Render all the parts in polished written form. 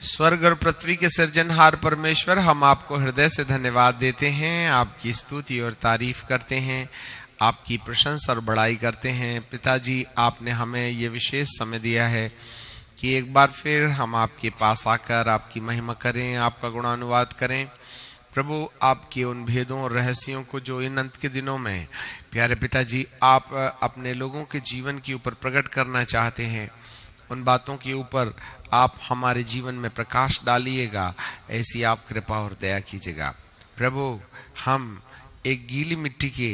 स्वर्ग और पृथ्वी के सृजनहार परमेश्वर, हम आपको हृदय से धन्यवाद देते हैं, आपकी स्तुति और तारीफ करते हैं, आपकी प्रशंसा और बड़ाई करते हैं। पिताजी, आपने हमें ये विशेष समय दिया है कि एक बार फिर हम आपके पास आकर आपकी महिमा करें, आपका गुणानुवाद करें। प्रभु, आपके उन भेदों और रहस्यों को जो इन अंत के दिनों में प्यारे पिताजी आप अपने लोगों के जीवन के ऊपर प्रकट करना चाहते हैं, उन बातों के ऊपर आप हमारे जीवन में प्रकाश डालिएगा। ऐसी आप कृपा और दया कीजिएगा। प्रभु, हम एक गीली मिट्टी के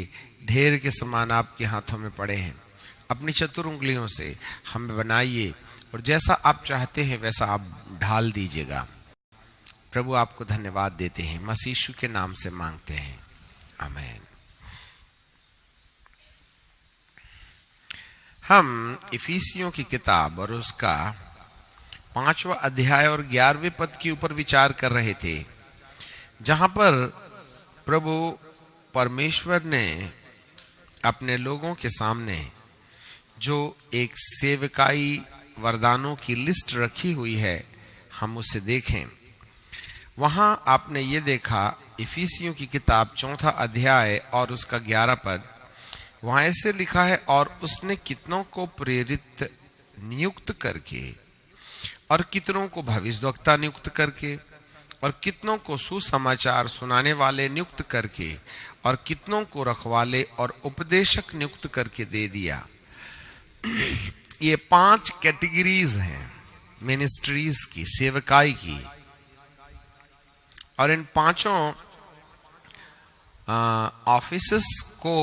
ढेर के समान आपके हाथों में पड़े हैं। अपनी चतुर उंगलियों से हमें बनाइए और जैसा आप चाहते हैं वैसा आप ढाल दीजिएगा। प्रभु, आपको धन्यवाद देते हैं, मसीह यीशु के नाम से मांगते हैं, आमीन। हम इफिसियों की किताब और उसका 5वां अध्याय और 11वें पद के ऊपर विचार कर रहे थे, जहां पर प्रभु परमेश्वर ने अपने लोगों के सामने जो एक सेवकाई वरदानों की लिस्ट रखी हुई है, हम उसे देखें। वहां आपने ये देखा, इफिसियों की किताब 4वां अध्याय और उसका 11 पद, वहां ऐसे लिखा है, और उसने कितनों को प्रेरित नियुक्त करके, और कितनों को भविष्यद्वक्ता नियुक्त करके, और कितनों को सुसमाचार सुनाने वाले नियुक्त करके, और कितनों को रखवाले और उपदेशक नियुक्त करके दे दिया। ये 5 कैटेगरीज हैं मिनिस्ट्रीज की, सेवकाई की। और इन 5 ऑफिसेस को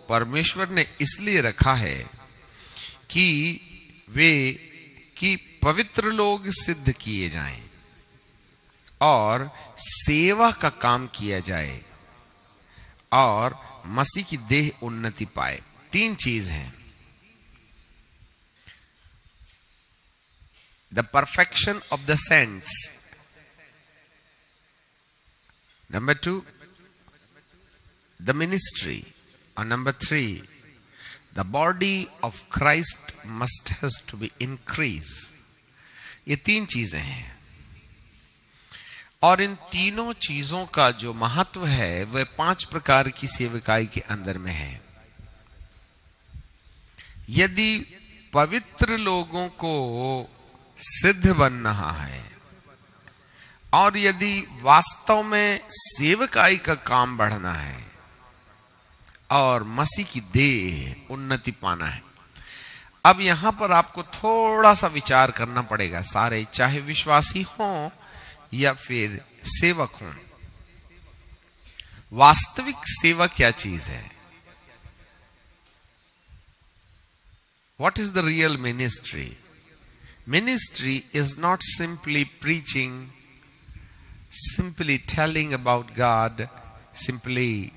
परमेश्वर ने इसलिए रखा है कि पवित्र लोग सिद्ध किए जाएं और सेवा का काम किया जाए और मसीह की देह उन्नति पाए। 3 चीज हैं। The perfection of the saints, number 2 the ministry, और number 3 the body of Christ must has to be increase. ये 3 चीजें हैं, और इन तीनों चीजों का जो महत्व है वह 5 प्रकार की सेवकाई के अंदर में है। यदि पवित्र लोगों को सिद्ध बनना है और यदि वास्तव में सेवकाई का काम बढ़ना है और मसीह की देह उन्नति पाना है, अब यहां पर आपको थोड़ा सा विचार करना पड़ेगा। सारे, चाहे विश्वासी हों या फिर सेवक हों, वास्तविक सेवा क्या चीज है? What is the real ministry? Ministry is not simply preaching, simply telling about God, simply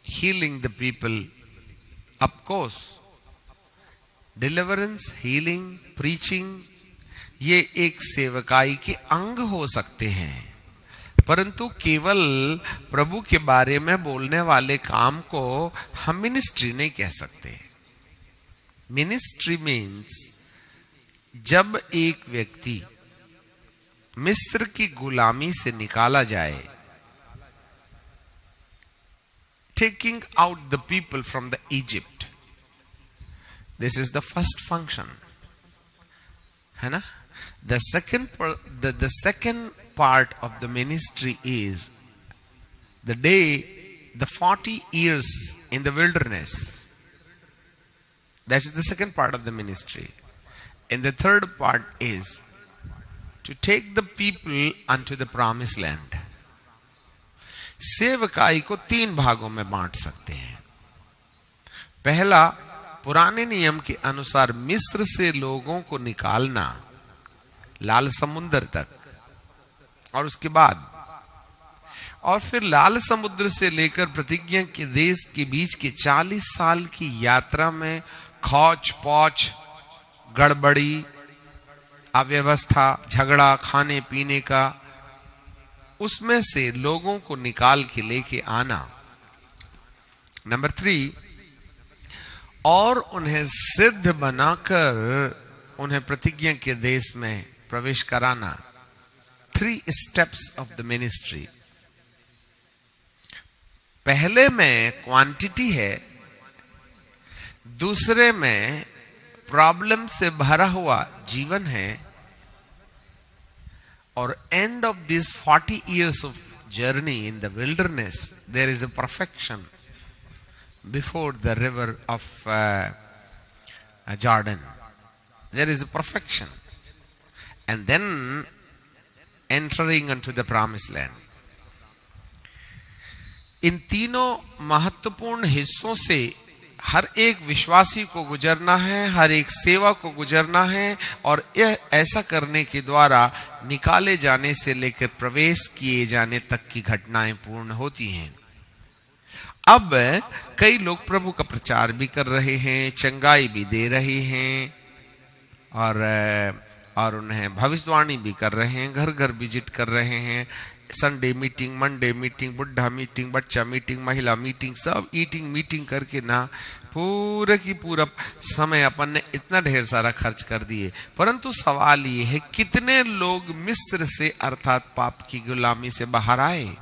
healing the people. Of course, deliverance, healing, preaching, ये एक सेवकाई के अंग हो सकते हैं, परंतु केवल प्रभु के बारे में बोलने वाले काम को हम मिनिस्ट्री नहीं कह सकते। मिनिस्ट्री मीन्स जब एक व्यक्ति मिस्र की गुलामी से निकाला जाए, taking out the people from the Egypt, this is the first function, है ना? The second part of the ministry is the day, the 40 years in the wilderness. That is the second part of the ministry. And the third part is to take the people unto the promised land. सेवकाई को 3 भागों में बांट सकते हैं। पहला, पुराने नियम के अनुसार मिस्र से लोगों को निकालना लाल समुद्र तक, और उसके बाद और फिर लाल समुद्र से लेकर प्रतिज्ञा के देश के बीच के 40 साल की यात्रा में खौच पौच, गड़बड़ी, अव्यवस्था, झगड़ा, खाने पीने का, उसमें से लोगों को निकाल के लेके आना। नंबर 3, और उन्हें सिद्ध बनाकर उन्हें प्रतिज्ञा के देश में प्रवेश कराना। 3 steps of the ministry. पहले में क्वांटिटी है, दूसरे में प्रॉब्लम से भरा हुआ जीवन है, और end of this 40 years of journey in the wilderness there is a perfection before the river of Jordan. There is a perfection, and then entering into the promised land. इन तीनों महत्वपूर्ण हिस्सों से हर एक विश्वासी को गुजरना है, हर एक सेवा को गुजरना है, और यह ऐसा करने के द्वारा निकाले जाने से लेकर प्रवेश किए जाने तक की घटनाएं पूर्ण होती हैं। अब कई लोग प्रभु का प्रचार भी कर रहे हैं, चंगाई भी दे रहे हैं, और उन्हें भविष्यवाणी भी कर रहे हैं, घर घर विजिट कर रहे हैं, संडे मीटिंग, मंडे मीटिंग, बुढ़ा मीटिंग, बच्चा मीटिंग, महिला मीटिंग, सब ईटिंग मीटिंग करके ना पूरे की पूरा समय अपन ने इतना ढेर सारा खर्च कर दिए। परंतु सवाल ये है, कितने लोग मिस्र से अर्थात पाप की गुलामी से बाहर आए?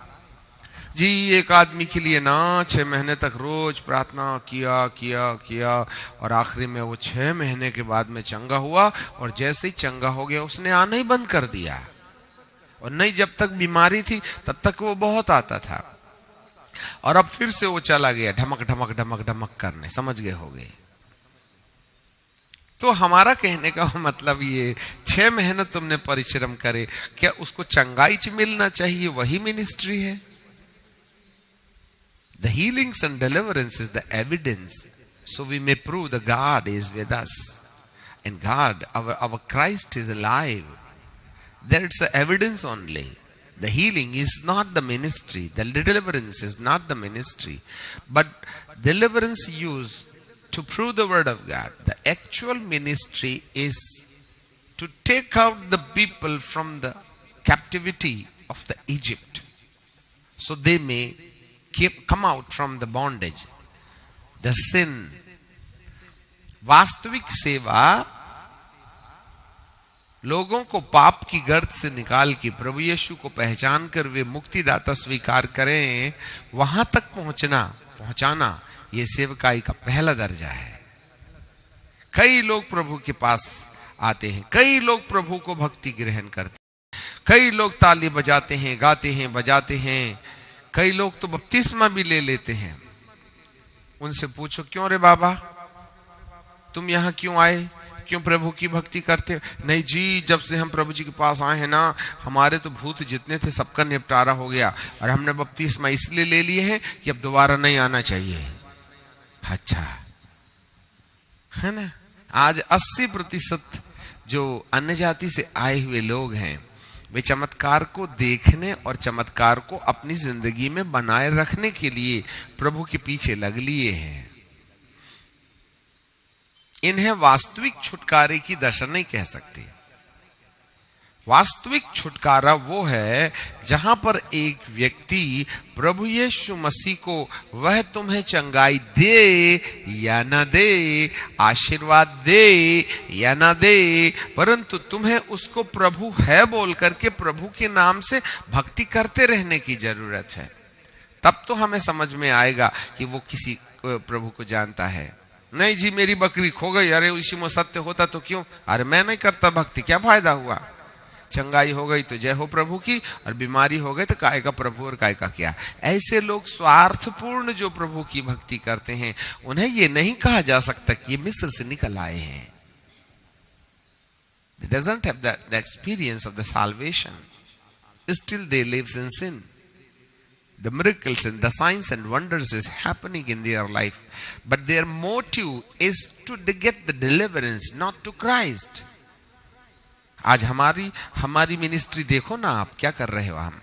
जी, एक आदमी के लिए ना 6 महीने तक रोज प्रार्थना किया किया किया, और आखिरी में वो 6 महीने के बाद में चंगा हुआ, और जैसे ही चंगा हो गया उसने आना ही बंद कर दिया। और नहीं, जब तक बीमारी थी तब तक वो बहुत आता था, और अब फिर से वो चला गया ढमक ढमक ढमक ढमक करने, समझ गए हो गए। तो हमारा कहने का मतलब ये, 6 महीने तुमने परिश्रम करे, क्या उसको चंगाई च मिलना चाहिए? वही मिनिस्ट्री है। The healings and deliverance is the evidence, so we may prove that God is with us, and God, our Christ is alive. That's the evidence only. The healing is not the ministry, the deliverance is not the ministry, but deliverance used to prove the word of God. The actual ministry is to take out the people from the captivity of the Egypt, so they may come out from the bondage, the sin. वास्तविक सेवा लोगों को पाप की गर्त से निकाल के प्रभु यीशु को पहचान कर वे मुक्तिदाता स्वीकार करें, वहां तक पहुंचाना ये सेवकाई का पहला दर्जा है। कई लोग प्रभु के पास आते हैं, कई लोग प्रभु को भक्ति ग्रहण करते हैं, कई लोग ताली बजाते हैं, गाते हैं, बजाते हैं, कई लोग तो बपतिस्मा भी ले लेते हैं। उनसे पूछो, क्यों रे बाबा, तुम यहां क्यों आए, क्यों प्रभु की भक्ति करते? नहीं जी, जब से हम प्रभु जी के पास आए हैं ना, हमारे तो भूत जितने थे सबका निपटारा हो गया, और हमने बपतिस्मा इसलिए ले लिए हैं कि अब दोबारा नहीं आना चाहिए। अच्छा है ना। आज 80% जो अन्य जाति से आए हुए लोग हैं, वे चमत्कार को देखने और चमत्कार को अपनी जिंदगी में बनाए रखने के लिए प्रभु के पीछे लग लिए हैं। इन्हें वास्तविक छुटकारे की दशा नहीं कह सकते। वास्तविक छुटकारा वो है जहां पर एक व्यक्ति प्रभु यीशु मसीह को, वह तुम्हें चंगाई दे या ना दे, आशीर्वाद दे या ना दे, परंतु तुम्हें उसको प्रभु है बोल करके प्रभु के नाम से भक्ति करते रहने की जरूरत है। तब तो हमें समझ में आएगा कि वो किसी प्रभु को जानता है। नहीं जी, मेरी बकरी खो गई, अरे इसी में सत्य होता तो क्यों, अरे मैं नहीं करता भक्ति, क्या फायदा हुआ? चंगाई हो गई तो जय हो प्रभु की, और बीमारी हो गई तो काय का प्रभु और काय का क्या। ऐसे लोग स्वार्थपूर्ण जो प्रभु की भक्ति करते हैं, उन्हें ये नहीं कहा जा सकता कि ये मिस्र से निकल आए हैं। They doesn't have the experience of the salvation. Still they lives in sin. The miracles and the signs and wonders is happening in their life, but their motive is to get the deliverance, not to Christ. आज हमारी ministry देखो ना, आप क्या कर रहे हो। हम,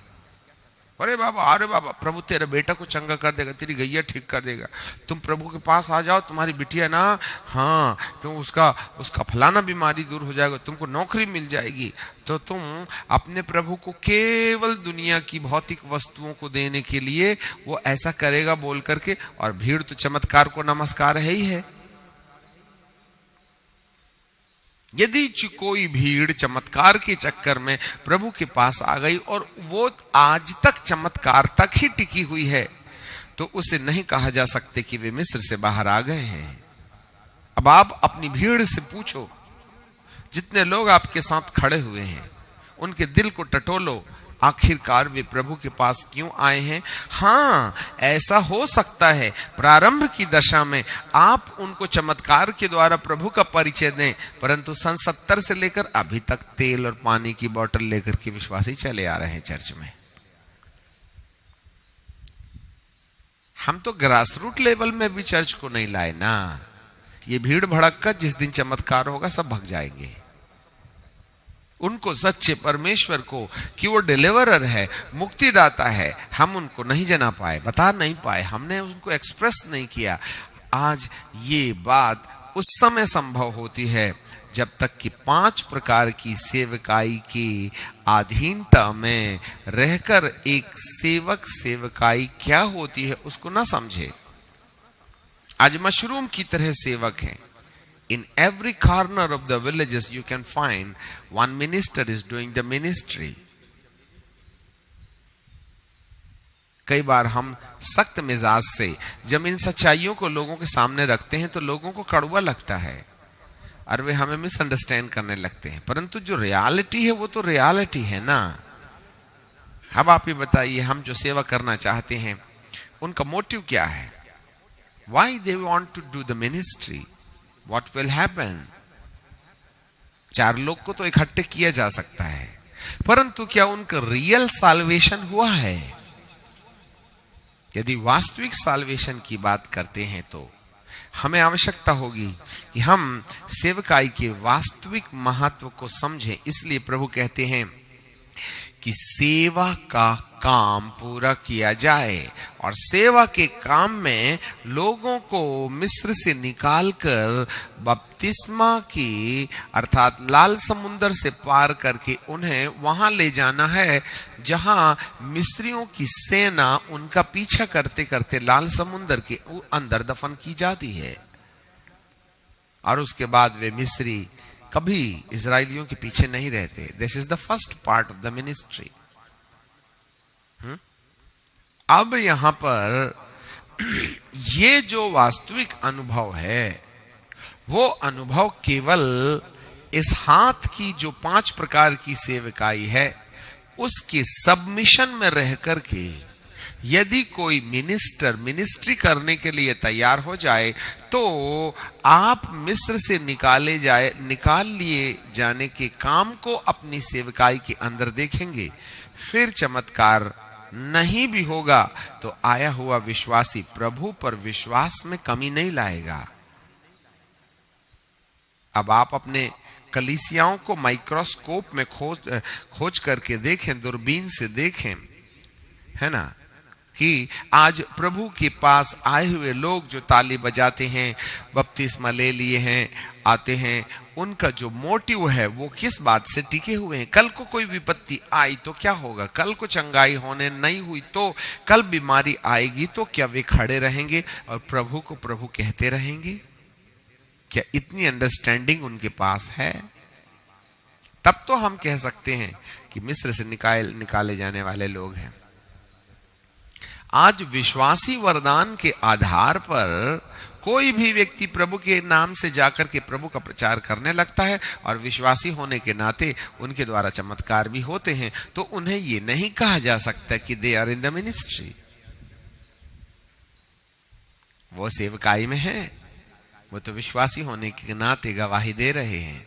अरे बाबा प्रभु तेरे बेटा को चंगा कर देगा, तेरी गैया ठीक कर देगा, तुम प्रभु के पास आ जाओ, तुम्हारी बिटिया ना, हाँ तो उसका फलाना बीमारी दूर हो जाएगा, तुमको नौकरी मिल जाएगी। तो तुम अपने प्रभु को केवल दुनिया की भौतिक वस्तुओं को देने के लिए वो ऐसा करेगा बोल करके, और भीड़ तो चमत्कार को नमस्कार है ही है। यदि कोई भीड़ चमत्कार के चक्कर में प्रभु के पास आ गई और वो आज तक चमत्कार तक ही टिकी हुई है, तो उसे नहीं कहा जा सकते कि वे मिस्र से बाहर आ गए हैं। अब आप अपनी भीड़ से पूछो, जितने लोग आपके साथ खड़े हुए हैं, उनके दिल को टटोलो, आखिरकार वे प्रभु के पास क्यों आए हैं। हाँ, ऐसा हो सकता है प्रारंभ की दशा में आप उनको चमत्कार के द्वारा प्रभु का परिचय दें, परंतु सन 70 से लेकर अभी तक तेल और पानी की बोतल लेकर के विश्वासी चले आ रहे हैं चर्च में। हम तो ग्रास रूट लेवल में भी चर्च को नहीं लाए ना। ये भीड़ भड़क जिस दिन चमत्कार होगा सब भाग जाएंगे। उनको सच्चे परमेश्वर को कि वो डिलीवरर है, मुक्तिदाता है, हम उनको नहीं जना पाए, बता नहीं पाए, हमने उनको एक्सप्रेस नहीं किया। आज ये बात उस समय संभव होती है जब तक कि 5 प्रकार की सेवकाई की अधीनता में रहकर एक सेवक सेवकाई क्या होती है उसको ना समझे। आज मशरूम की तरह सेवक हैं। In every corner of the villages you can find one minister is doing the ministry. कई बार हम सख्त मिजाज से जब इन सच्चाइयों को लोगों के सामने रखते हैं तो लोगों को कड़वा लगता है और वे हमें मिसअंडरस्टैंड करने लगते हैं, परंतु जो रियलिटी है वो तो रियलिटी है ना। अब आप ही बताइए, हम जो सेवा करना चाहते हैं उनका मोटिव क्या है? Why they want to do the ministry? What will happen? 4 लोग को तो इकट्ठे किया जा सकता है, परंतु क्या उनका रियल साल्वेशन हुआ है? यदि वास्तविक साल्वेशन की बात करते हैं तो हमें आवश्यकता होगी कि हम सेवकाई के वास्तविक महत्व को समझें। इसलिए प्रभु कहते हैं कि सेवा का काम पूरा किया जाए, और सेवा के काम में लोगों को मिस्र से निकालकर बपतिस्मा की अर्थात लाल समुंदर से पार करके उन्हें वहां ले जाना है जहां मिस्रियों की सेना उनका पीछा करते करते लाल समुंदर के अंदर दफन की जाती है, और उसके बाद वे मिस्री कभी इजराइलियों के पीछे नहीं रहते। This is the first part of the ministry. अब यहां पर ये जो वास्तविक अनुभव है वो अनुभव केवल इस हाथ की जो 5 प्रकार की सेवकाई है उसके सबमिशन में रह करके यदि कोई मिनिस्ट्री करने के लिए तैयार हो जाए तो आप मिस्र से निकाल लिए जाने के काम को अपनी सेवकाई के अंदर देखेंगे। फिर चमत्कार नहीं भी होगा तो आया हुआ विश्वासी प्रभु पर विश्वास में कमी नहीं लाएगा। अब आप अपने कलीसियाओं को माइक्रोस्कोप में खोज करके देखें, दूरबीन से देखें, है ना, कि आज प्रभु के पास आए हुए लोग जो ताली बजाते हैं, बपतिस्मा ले लिए हैं, आते हैं, उनका जो मोटिव है वो किस बात से टिके हुए हैं। कल को कोई विपत्ति आई तो क्या होगा? कल को चंगाई होने नहीं हुई तो, कल बीमारी आएगी तो क्या वे खड़े रहेंगे और प्रभु को प्रभु कहते रहेंगे? क्या इतनी अंडरस्टैंडिंग उनके पास है? तब तो हम कह सकते हैं कि मिस्र से निकाले जाने वाले लोग हैं। आज विश्वासी वरदान के आधार पर कोई भी व्यक्ति प्रभु के नाम से जाकर के प्रभु का प्रचार करने लगता है और विश्वासी होने के नाते उनके द्वारा चमत्कार भी होते हैं, तो उन्हें ये नहीं कहा जा सकता कि they are in the ministry. वो सेवकाई में है, वो तो विश्वासी होने के नाते गवाही दे रहे हैं।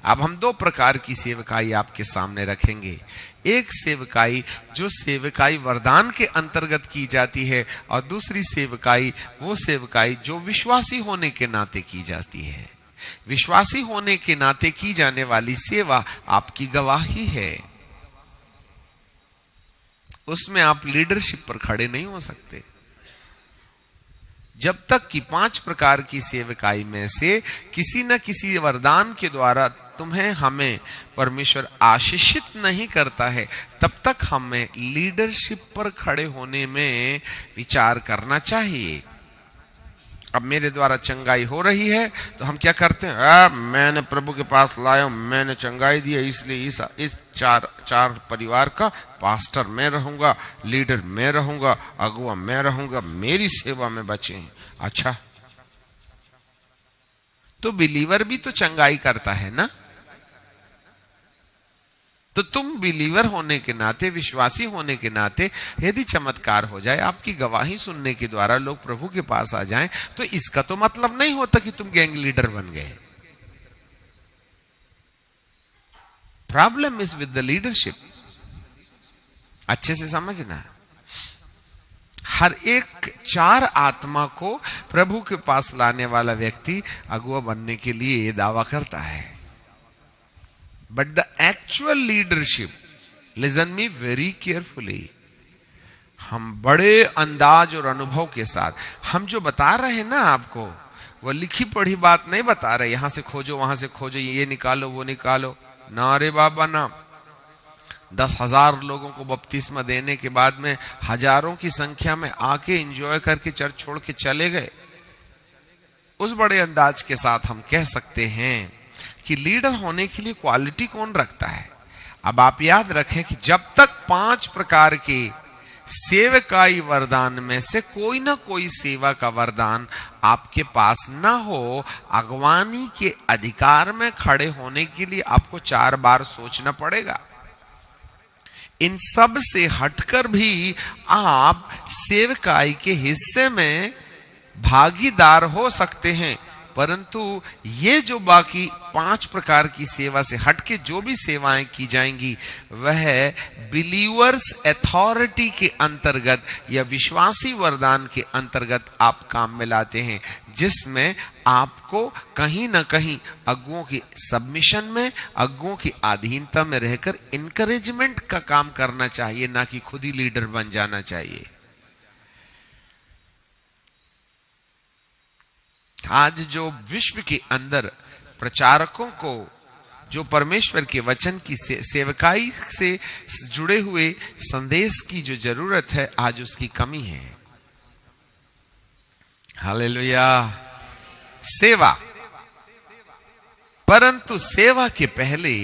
अब हम 2 प्रकार की सेवकाई आपके सामने रखेंगे। एक सेवकाई जो सेवकाई वरदान के अंतर्गत की जाती है, और दूसरी सेवकाई वो सेवकाई जो विश्वासी होने के नाते की जाती है। विश्वासी होने के नाते की जाने वाली सेवा आपकी गवाही है, उसमें आप लीडरशिप पर खड़े नहीं हो सकते जब तक कि 5 प्रकार की सेवकाई में से किसी न किसी वरदान के द्वारा तुम्हें हमें परमेश्वर आशीषित नहीं करता है, तब तक हमें लीडरशिप पर खड़े होने में विचार करना चाहिए। अब मेरे द्वारा चंगाई हो रही है तो हम क्या करते हैं, मैंने प्रभु के पास लाया, मैंने चंगाई दी, इसलिए इस चार परिवार का पास्टर मैं रहूंगा, लीडर मैं रहूंगा, अगुआ मैं रहूंगा, मेरी सेवा में बचे। अच्छा, तो बिलीवर भी तो चंगाई करता है ना। तो तुम बिलीवर होने के नाते, विश्वासी होने के नाते यदि चमत्कार हो जाए, आपकी गवाही सुनने के द्वारा लोग प्रभु के पास आ जाएं, तो इसका तो मतलब नहीं होता कि तुम गैंग लीडर बन गए। Problem is with the leadership. अच्छे से समझना, हर एक 4 आत्मा को प्रभु के पास लाने वाला व्यक्ति अगुआ बनने के लिए ये दावा करता है। But the actual leadership, listen me very carefully, हम बड़े अंदाज और अनुभव के साथ हम जो बता रहे हैं ना आपको, वो लिखी पढ़ी बात नहीं बता रहे, यहां से खोजो वहां से खोजो, ये निकालो वो निकालो ना रे बाबा ना। 10,000 लोगों को बपतिस्मा देने के बाद में हजारों की संख्या में आके एंजॉय करके चर्च छोड़ के चले गए। उस बड़े अंदाज के साथ हम कह सकते हैं कि लीडर होने के लिए क्वालिटी कौन रखता है। अब आप याद रखें कि जब तक 5 प्रकार के सेवकाई वरदान में से कोई ना कोई सेवा का वरदान आपके पास ना हो, अगवानी के अधिकार में खड़े होने के लिए आपको 4 बार सोचना पड़ेगा। इन सब से हटकर भी आप सेवकाई के हिस्से में भागीदार हो सकते हैं, परंतु ये जो बाकी 5 प्रकार की सेवा से हटके जो भी सेवाएं की जाएंगी वह बिलीवर्स अथॉरिटी के अंतर्गत या विश्वासी वरदान के अंतर्गत आप काम में लाते हैं, जिसमें आपको कहीं ना कहीं अगुओं की सबमिशन में, अगुओं की अधीनता में रहकर इनकरेजमेंट का काम करना चाहिए, ना कि खुद ही लीडर बन जाना चाहिए। आज जो विश्व के अंदर प्रचारकों को जो परमेश्वर के वचन की सेवकाई से जुड़े हुए संदेश की जो जरूरत है, आज उसकी कमी है। हालेलुया। सेवा, परंतु सेवा के पहले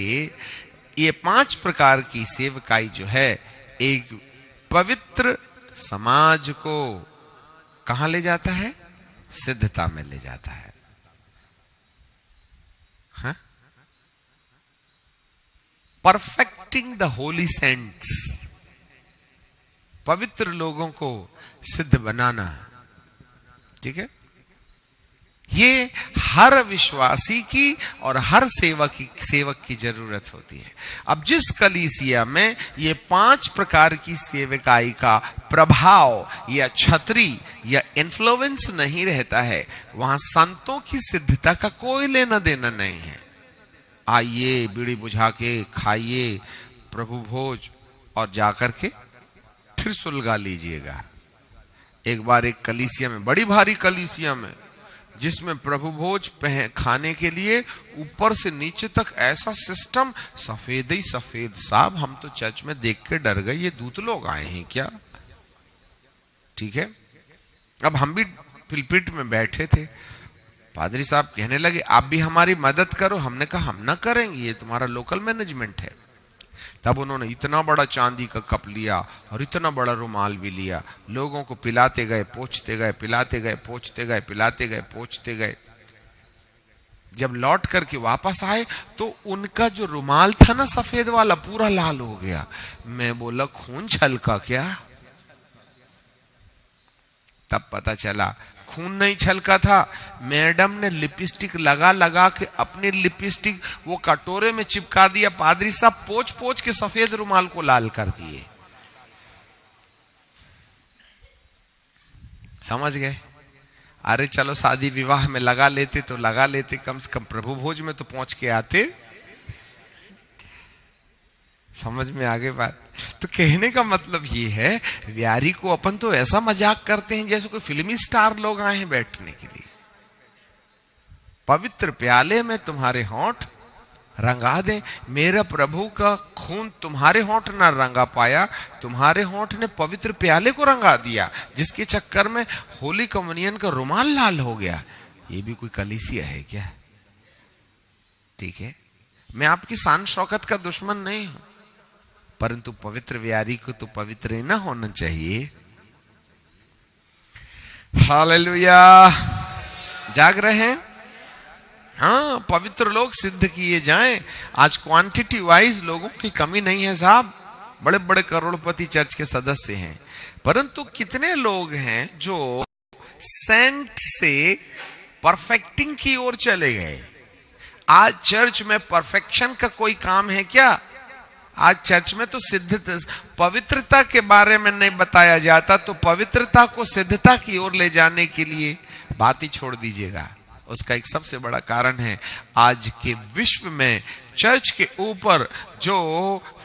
ये 5 प्रकार की सेवकाई जो है एक पवित्र समाज को कहां ले जाता है? सिद्धता में ले जाता है। हाँ? परफेक्टिंग द होली सेंट्स, पवित्र लोगों को सिद्ध बनाना। ठीक है, ये हर विश्वासी की और हर सेवक की जरूरत होती है। अब जिस कलीसिया में ये 5 प्रकार की सेवकाई का प्रभाव या छतरी या इन्फ्लुएंस नहीं रहता है, वहां संतों की सिद्धता का कोई लेना देना नहीं है। आइए बीड़ी बुझा के खाइए प्रभु भोज और जाकर के फिर सुलगा लीजिएगा। एक बार एक कलीसिया में, बड़ी भारी कलीसिया में, जिसमें प्रभु भोज खाने के लिए ऊपर से नीचे तक ऐसा सिस्टम, सफेद ही सफेद। साहब हम तो चर्च में देख के डर गए, ये दूत लोग आए हैं क्या? ठीक है, अब हम भी पिलपिट में बैठे थे, पादरी साहब कहने लगे आप भी हमारी मदद करो। हमने कहा हम ना करेंगे, ये तुम्हारा लोकल मैनेजमेंट है। तब उन्होंने इतना बड़ा चांदी का कप लिया और इतना बड़ा रुमाल भी लिया, लोगों को पिलाते गए, पोंछते गए, पिलाते गए, पोंछते गए, पिलाते गए, पोंछते गए। जब लौट करके वापस आए तो उनका जो रुमाल था ना सफेद वाला, पूरा लाल हो गया। मैं बोला खून छलका क्या? तब पता चला खून नहीं छलका था, मैडम ने लिपस्टिक लगा लगा के अपनी लिपस्टिक वो कटोरे में चिपका दिया। पादरी साहब पोंछ पोंछ के सफेद रुमाल को लाल कर दिए। समझ गए? अरे चलो शादी विवाह में लगा लेते तो लगा लेते, कम से कम प्रभु भोज में तो पहुंच के आते। समझ में आगे बात? तो कहने का मतलब ये है, व्यारी को अपन तो ऐसा मजाक करते हैं जैसे कोई फिल्मी स्टार लोग आए हैं बैठने के लिए। पवित्र प्याले में तुम्हारे होंठ रंगा दे। मेरा प्रभु का खून तुम्हारे होंठ ना रंगा पाया, तुम्हारे होंठ ने पवित्र प्याले को रंगा दिया, जिसके चक्कर में होली कम्युनियन का रुमाल लाल हो गया। ये भी कोई कलीसिया है क्या? ठीक है, मैं आपकी शान शौकत का दुश्मन नहीं हूं, परंतु पवित्र व्यारी को तो पवित्र ही ना होना चाहिए। हालेलुया। जाग रहे हैं? हाँ, पवित्र लोग सिद्ध किए जाएं। आज क्वांटिटी वाइज लोगों की कमी नहीं है साहब, बड़े बड़े करोड़पति चर्च के सदस्य हैं, परंतु कितने लोग हैं जो सेंट से परफेक्टिंग की ओर चले गए। आज चर्च में परफेक्शन का कोई काम है क्या? आज चर्च में तो सिद्धता, पवित्रता के बारे में नहीं बताया जाता, तो पवित्रता को सिद्धता की ओर ले जाने के लिए बात ही छोड़ दीजिएगा। उसका एक सबसे बड़ा कारण है आज के विश्व में चर्च के ऊपर जो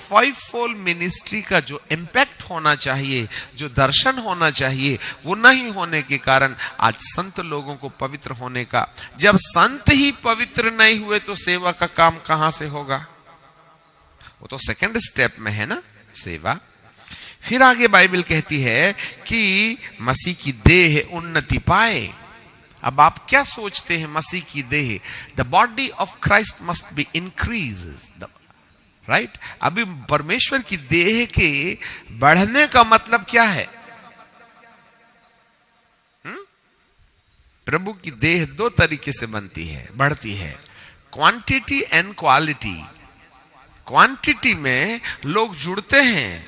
5-fold मिनिस्ट्री का जो इम्पैक्ट होना चाहिए, जो दर्शन होना चाहिए, वो नहीं होने के कारण आज संत लोगों को पवित्र होने का, जब संत ही पवित्र नहीं हुए तो सेवा का काम कहां से होगा? वो तो सेकंड स्टेप में है ना सेवा। फिर आगे बाइबल कहती है कि मसीह की देह उन्नति पाए। अब आप क्या सोचते हैं मसीह की देह? The body of Christ must be increases, right? अभी परमेश्वर की देह के बढ़ने का मतलब क्या है? प्रभु की देह दो तरीके से बनती है, बढ़ती है, क्वांटिटी एंड क्वालिटी। क्वांटिटी में लोग जुड़ते हैं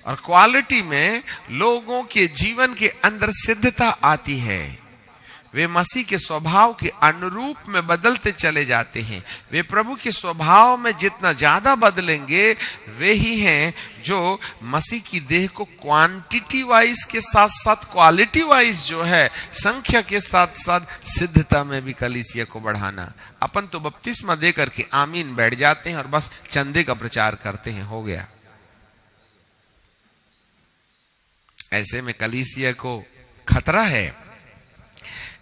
और क्वालिटी में लोगों के जीवन के अंदर सिद्धता आती है। वे मसीह के स्वभाव के अनुरूप में बदलते चले जाते हैं। वे प्रभु के स्वभाव में जितना ज्यादा बदलेंगे, वे ही हैं जो मसीह की देह को क्वांटिटी वाइज के साथ साथ क्वालिटी वाइज जो है, संख्या के साथ साथ सिद्धता में भी कलीसिया को बढ़ाना। अपन तो बपतिस्मा दे करके आमीन बैठ जाते हैं और बस चंदे का प्रचार करते हैं, हो गया। ऐसे में कलीसिया को खतरा है।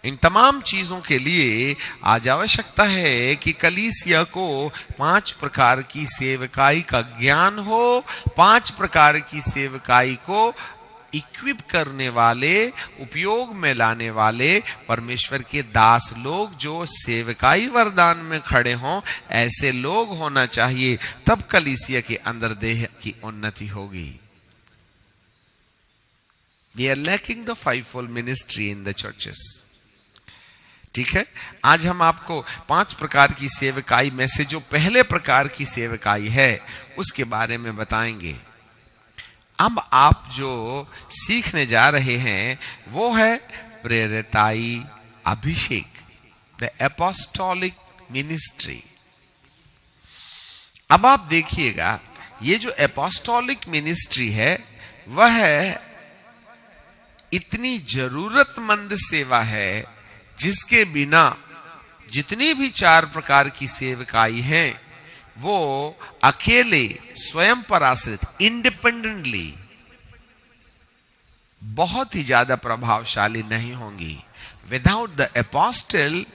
इन तमाम चीजों के लिए आज आवश्यकता है कि कलीसिया को 5 प्रकार की सेवकाई का ज्ञान हो, 5 प्रकार की सेवकाई को इक्विप करने वाले, उपयोग में लाने वाले परमेश्वर के दास लोग जो सेवकाई वरदान में खड़े हों, ऐसे लोग होना चाहिए। तब कलीसिया के अंदर देह की उन्नति होगी। We are lacking the 5-fold ministry in the churches. ठीक है, आज हम आपको 5 प्रकार की सेवकाई में से जो पहले प्रकार की सेवकाई है उसके बारे में बताएंगे। अब आप जो सीखने जा रहे हैं वो है प्रेरिताई अभिषेक, द एपोस्टोलिक मिनिस्ट्री। अब आप देखिएगा, ये जो एपोस्टोलिक मिनिस्ट्री है वह इतनी जरूरतमंद सेवा है जिसके बिना जितनी भी 4 प्रकार की सेवकाई हैं वो अकेले स्वयं पर आश्रित इंडिपेंडेंटली बहुत ही ज्यादा प्रभावशाली नहीं होंगी। Without the apostle,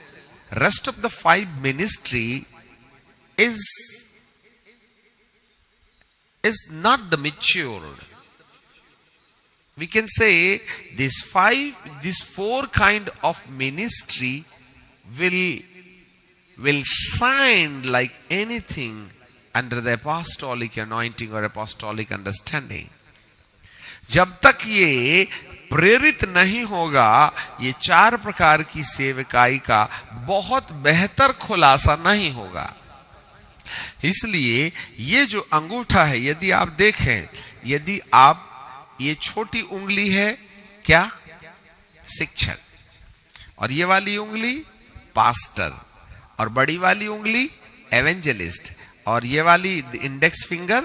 rest of the 5 ministry is not the matured. We can say these 4 kind of ministry will shine like anything under the apostolic anointing or apostolic understanding. जब तक ये प्रेरित नहीं होगा, ये 4 प्रकार की सेवकाई का बहुत बेहतर खुलासा नहीं होगा। इसलिए ये जो अंगूठा है, यदि आप देखें, यदि आप, ये छोटी उंगली है क्या? शिक्षक, और ये वाली उंगली पास्टर, और बड़ी वाली उंगली एवेंजलिस्ट, और ये वाली इंडेक्स फिंगर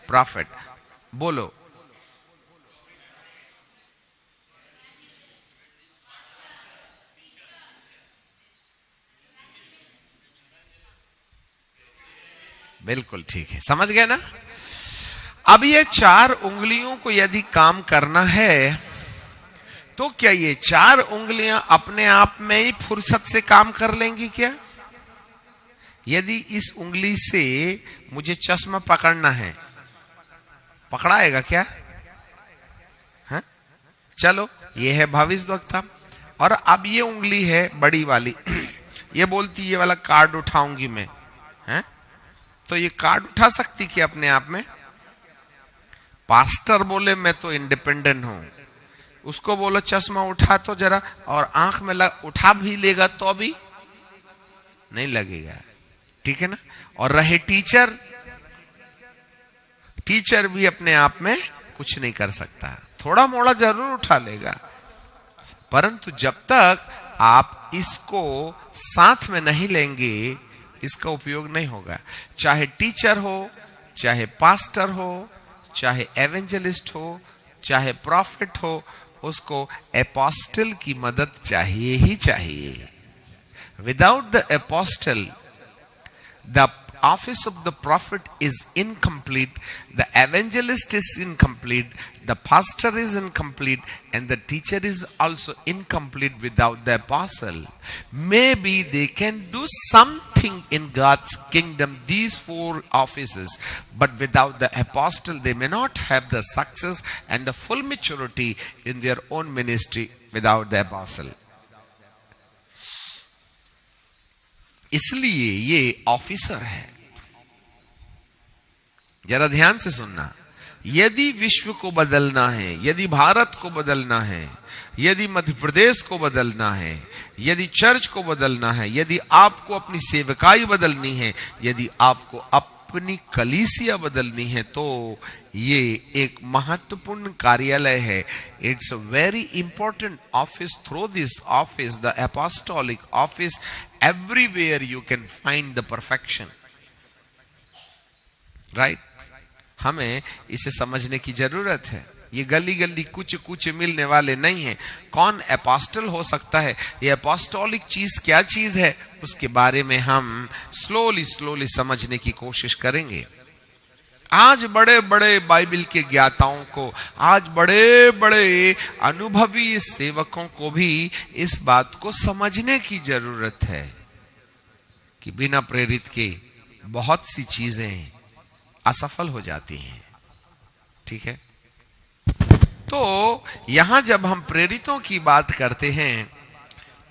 प्रॉफिट। बोलो, बिल्कुल ठीक है, समझ गए ना? अब ये 4 उंगलियों को यदि काम करना है तो क्या ये 4 उंगलियां अपने आप में ही फुर्सत से काम कर लेंगी क्या? यदि इस उंगली से मुझे चश्मा पकड़ना है, पकड़ाएगा क्या? है? चलो, ये है भविष्यवक्ता। और अब ये उंगली है बड़ी वाली, ये बोलती ये वाला कार्ड उठाऊंगी मैं, है? तो ये कार्ड उठा सकती क्या अपने आप में? पास्टर बोले मैं तो इंडिपेंडेंट हूं, उसको बोलो चश्मा उठा तो जरा, और आंख में उठा भी लेगा तो भी नहीं लगेगा, ठीक है ना? और रहे टीचर, टीचर भी अपने आप में कुछ नहीं कर सकता, थोड़ा मोड़ा जरूर उठा लेगा, परंतु जब तक आप इसको साथ में नहीं लेंगे इसका उपयोग नहीं होगा। चाहे टीचर हो, चाहे पास्टर हो, चाहे एवेंजलिस्ट हो, चाहे प्रॉफिट हो, उसको एपोस्टल की मदद चाहिए ही चाहिए। Without the apostle the office of the prophet is incomplete, the evangelist is incomplete, the pastor is incomplete, and the teacher is also incomplete without the apostle. Maybe they can do something in God's kingdom, these four offices, but without the apostle they may not have the success and the full maturity in their own ministry without the apostle. इसलिए ये officer है। जरा ध्यान से सुनना, यदि विश्व को बदलना है, यदि भारत को बदलना है, यदि मध्य प्रदेश को बदलना है, यदि चर्च को बदलना है, यदि आपको अपनी सेवकाई बदलनी है, यदि आपको अपनी कलीसिया बदलनी है, तो ये एक महत्वपूर्ण कार्यालय है। It's a very important office. Through this office, the apostolic office, everywhere you can find the perfection, right? हमें इसे समझने की जरूरत है। ये गली गली कुछ कुछ मिलने वाले नहीं है। कौन एपोस्टल हो सकता है, ये एपोस्टोलिक चीज क्या चीज है, उसके बारे में हम स्लोली समझने की कोशिश करेंगे। आज बड़े बड़े बाइबल के ज्ञाताओं को, आज बड़े बड़े अनुभवी सेवकों को भी इस बात को समझने की जरूरत है कि बिना प्रेरित के बहुत सी चीजें असफल हो जाती हैं, ठीक है? तो यहां जब हम प्रेरितों की बात करते हैं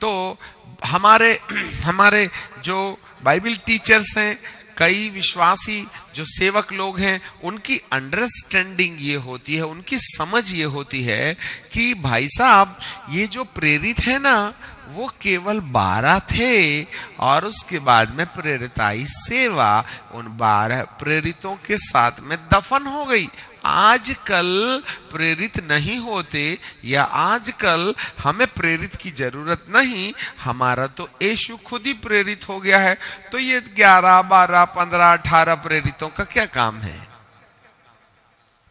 तो हमारे जो बाइबल टीचर्स हैं, कई विश्वासी जो सेवक लोग हैं, उनकी अंडरस्टैंडिंग ये होती है, उनकी समझ ये होती है कि भाई साहब ये जो प्रेरित है ना, वो केवल 12 थे और उसके बाद में प्रेरिताई सेवा उन 12 प्रेरितों के साथ में दफन हो गई। आजकल प्रेरित नहीं होते, या आजकल हमें प्रेरित की जरूरत नहीं, हमारा तो यीशु खुद ही प्रेरित हो गया है, तो ये 11, 12, 15, 18 प्रेरितों का क्या काम है?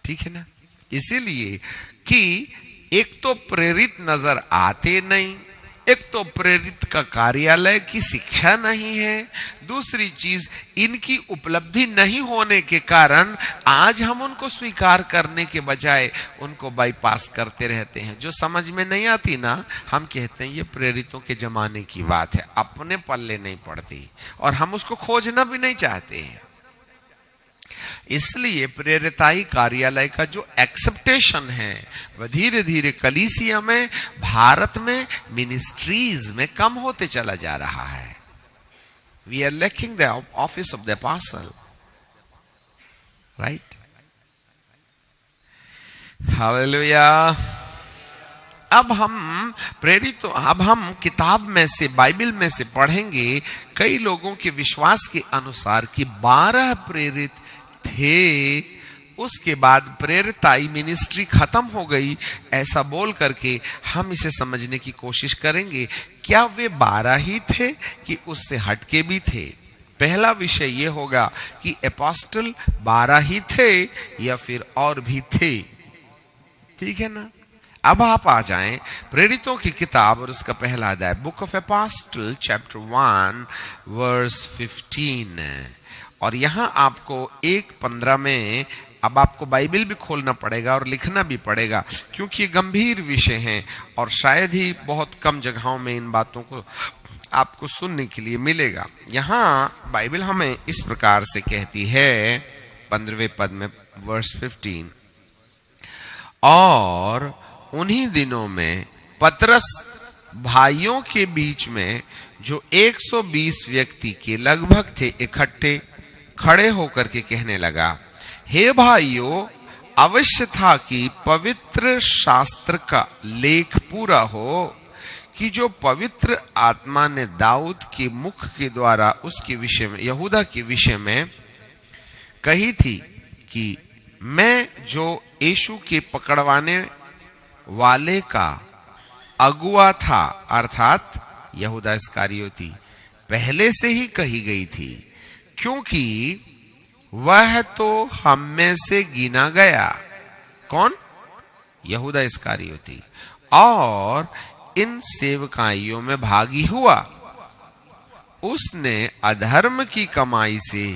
ठीक है ना? इसीलिए कि एक तो प्रेरित नजर आते नहीं, एक तो प्रेरित का कार्यालय की शिक्षा नहीं है, दूसरी चीज इनकी उपलब्धि नहीं होने के कारण आज हम उनको स्वीकार करने के बजाय उनको बाईपास करते रहते हैं। जो समझ में नहीं आती ना, हम कहते हैं ये प्रेरितों के जमाने की बात है, अपने पल्ले नहीं पड़ती, और हम उसको खोजना भी नहीं चाहते हैं। इसलिए प्रेरिताई कार्यालय का जो एक्सेप्टेशन है वह धीरे धीरे कलीसिया में, भारत में, मिनिस्ट्रीज में कम होते चला जा रहा है। We are lacking the office of the apostle, right? Hallelujah. अब हम प्रेरित, अब हम किताब में से, बाइबल में से पढ़ेंगे कई लोगों के विश्वास के अनुसार कि 12 प्रेरित थे, उसके बाद प्रेरिताई मिनिस्ट्री खत्म हो गई, ऐसा बोल करके हम इसे समझने की कोशिश करेंगे। क्या वे 12 ही थे कि उससे हटके भी थे? पहला विषय यह होगा कि अपोस्टल 12 ही थे या फिर और भी थे, ठीक है ना? अब आप आ जाएं प्रेरितों की किताब और उसका पहला अध्याय, book of apostle chapter 1 verse 15। और यहां आपको 1:15 में, अब आपको बाइबल भी खोलना पड़ेगा और लिखना भी पड़ेगा, क्योंकि ये गंभीर विषय हैं और शायद ही बहुत कम जगहों में इन बातों को आपको सुनने के लिए मिलेगा। यहाँ बाइबल हमें इस प्रकार से कहती है 15वें पद में वर्स 15, और उन्हीं दिनों में पतरस भाइयों के बीच में जो 120 व्यक्ति के लगभग थे इकट्ठे खड़े होकर के कहने लगा, हे भाइयों, अवश्य था कि पवित्र शास्त्र का लेख पूरा हो कि जो पवित्र आत्मा ने दाऊद के मुख के द्वारा उसके विषय में, यहूदा के विषय में कही थी कि मैं जो यीशु के पकड़वाने वाले का अगुआ था, अर्थात यहूदा इस्करियोती, पहले से ही कही गई थी, क्योंकि वह तो हम में से गिना गया। कौन? यहूदा इस्करियोती। और इन सेवकाइयों में भागी हुआ। उसने अधर्म की कमाई से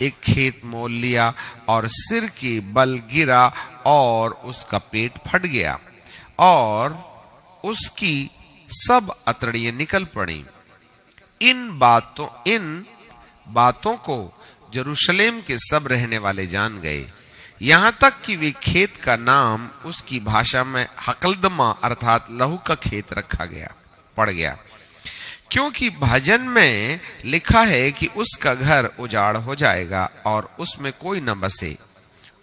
एक खेत मोल लिया और सिर के बल गिरा और उसका पेट फट गया और उसकी सब अतड़ियां निकल पड़ी। इन बातों को यरूशलेम के सब रहने वाले जान गए, यहां तक कि वे खेत का नाम उसकी भाषा में हकलदमा अर्थात लहू का खेत पड़ गया, क्योंकि भजन में लिखा है कि उसका घर उजाड़ हो जाएगा और उसमें कोई न बसे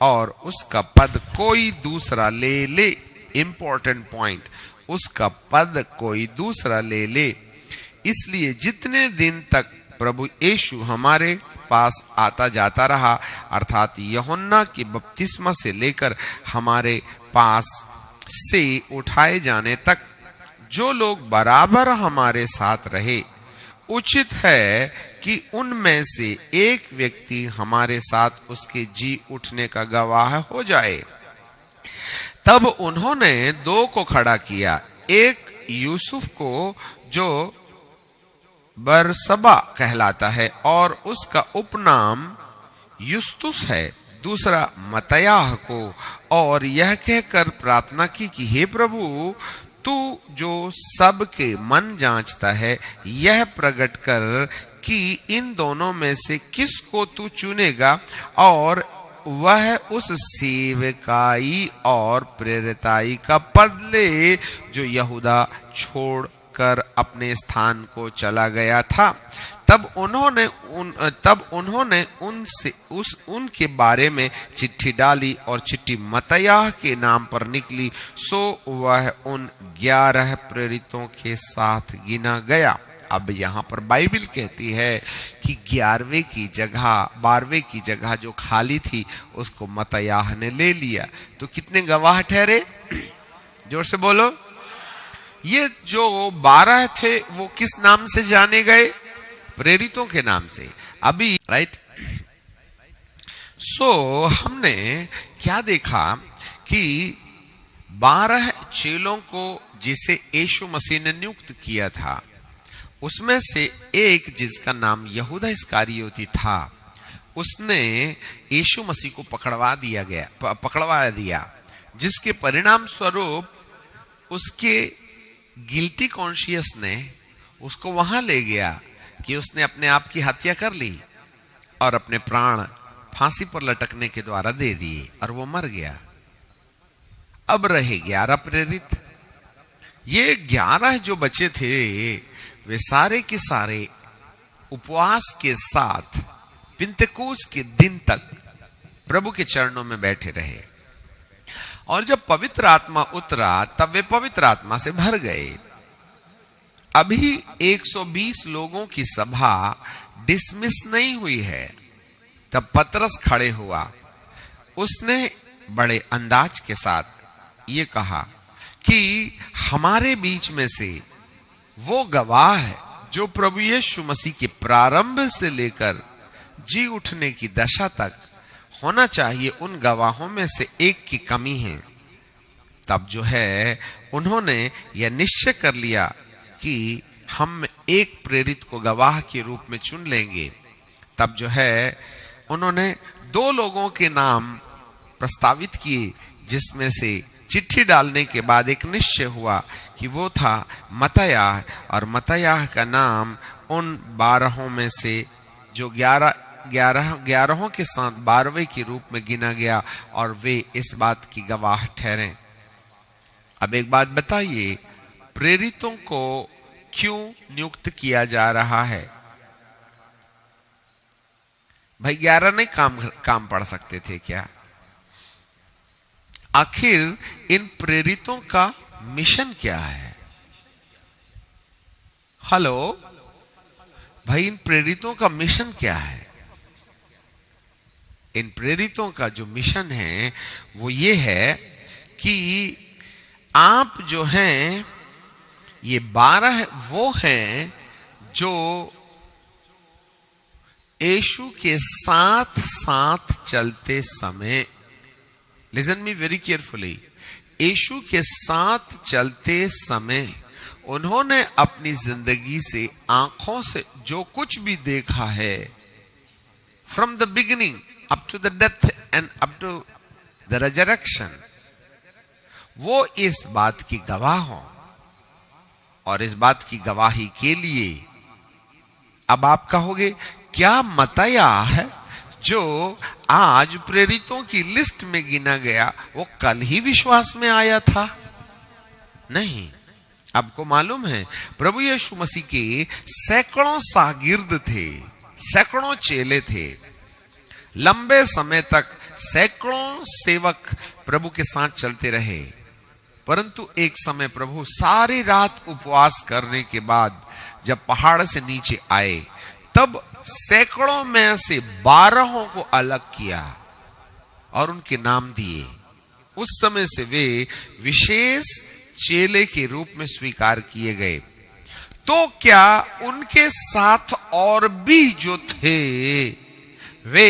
और उसका पद कोई दूसरा ले ले। इंपॉर्टेंट पॉइंट, उसका पद कोई दूसरा ले ले। इसलिए जितने दिन तक प्रभु यीशु हमारे पास आता जाता रहा, अर्थात यूहन्ना के बपतिस्मा से लेकर हमारे पास से उठाए जाने तक जो लोग बराबर हमारे साथ रहे, उचित है कि उनमें से एक व्यक्ति हमारे साथ उसके जी उठने का गवाह हो जाए। तब उन्होंने दो को खड़ा किया, एक यूसुफ को जो बरसबा कहलाता है और उसका उपनाम युस्तुस है, दूसरा मत्तयाह को, और यह कहकर प्रार्थना की कि हे प्रभु, तू जो सबके मन जांचता है, यह प्रकट कर कि इन दोनों में से किसको तू चुनेगा और वह उस सेवकाई और प्रेरिताई का पद ले जो यहूदा छोड़कर अपने स्थान को चला गया था। तब उन्होंने उनके बारे में चिट्ठी डाली और चिट्ठी मत्तयाह के नाम पर निकली, सो वह उन 11 प्रेरितों के साथ गिना गया। अब यहाँ पर बाइबल कहती है कि 12वें की जगह जो खाली थी उसको मत्तयाह ने ले लिया। तो कितने गवाह ठहरे? जोर से बोलो। ये जो 12 थे वो किस नाम से जाने गए? प्रेरितों के नाम से। अभी राइट। सो हमने क्या देखा कि 12 चेलों को जिसे यीशु मसीह ने नियुक्त किया था, उसमें से एक जिसका नाम यहूदा इस्करियोती था, उसने यीशु मसीह को पकड़वा दिया, जिसके परिणाम स्वरूप उसके गिल्टी कॉन्शियस ने उसको वहां ले गया कि उसने अपने आप की हत्या कर ली और अपने प्राण फांसी पर लटकने के द्वारा दे दिए और वो मर गया। अब रहे 11 प्रेरित। ये 11 जो बचे थे वे सारे के सारे उपवास के साथ पिंतेकुस्त के दिन तक प्रभु के चरणों में बैठे रहे, और जब पवित्र आत्मा उतरा तब वे पवित्र आत्मा से भर गए। अभी 120 लोगों की सभा डिसमिस नहीं हुई है। तब पतरस खड़े हुआ, उसने बड़े अंदाज के साथ ये कहा कि हमारे बीच में से वो गवाह है जो प्रभु यीशु मसीह के प्रारंभ से लेकर जी उठने की दशा तक होना चाहिए, उन गवाहों में से एक की कमी है। तब जो है उन्होंने यह निश्चय कर लिया कि हम एक प्रेरित को गवाह के रूप में चुन लेंगे। तब जो है उन्होंने 2 लोगों के नाम प्रस्तावित किए, जिसमें से चिट्ठी डालने के बाद एक निश्चय हुआ कि वो था मत्तयाह, और मत्तयाह का नाम उन 12 में से जो 11 के साथ 12वें के रूप में गिना गया, और वे इस बात की गवाह ठहरे। अब एक बात बताइए, प्रेरितों को क्यों नियुक्त किया जा रहा है? भाई 11 नहीं काम पढ़ सकते थे क्या? आखिर इन प्रेरितों का मिशन क्या है? हेलो भाई, इन प्रेरितों का मिशन क्या है? इन प्रेरितों का जो मिशन है वो ये है कि आप जो हैं, ये 12 वो हैं जो यीशु के साथ साथ चलते समय, लिसन मी वेरी केयरफुली, यीशु के साथ चलते समय उन्होंने अपनी जिंदगी से, आंखों से जो कुछ भी देखा है, from the beginning up to the death and up to the resurrection, वो इस बात की गवाह हो। और इस बात की गवाही के लिए अब आप कहोगे, क्या मत्तयाह जो आज प्रेरितों की लिस्ट में गिना गया वो कल ही विश्वास में आया था? नहीं। आपको मालूम है प्रभु यीशु मसीह के सैकड़ों शागिर्द थे, सैकड़ों चेले थे, लंबे समय तक सैकड़ों सेवक प्रभु के साथ चलते रहे। परंतु एक समय प्रभु सारी रात उपवास करने के बाद जब पहाड़ से नीचे आए, तब सैकड़ों में से 12 को अलग किया और उनके नाम दिए। उस समय से वे विशेष चेले के रूप में स्वीकार किए गए। तो क्या उनके साथ और भी जो थे वे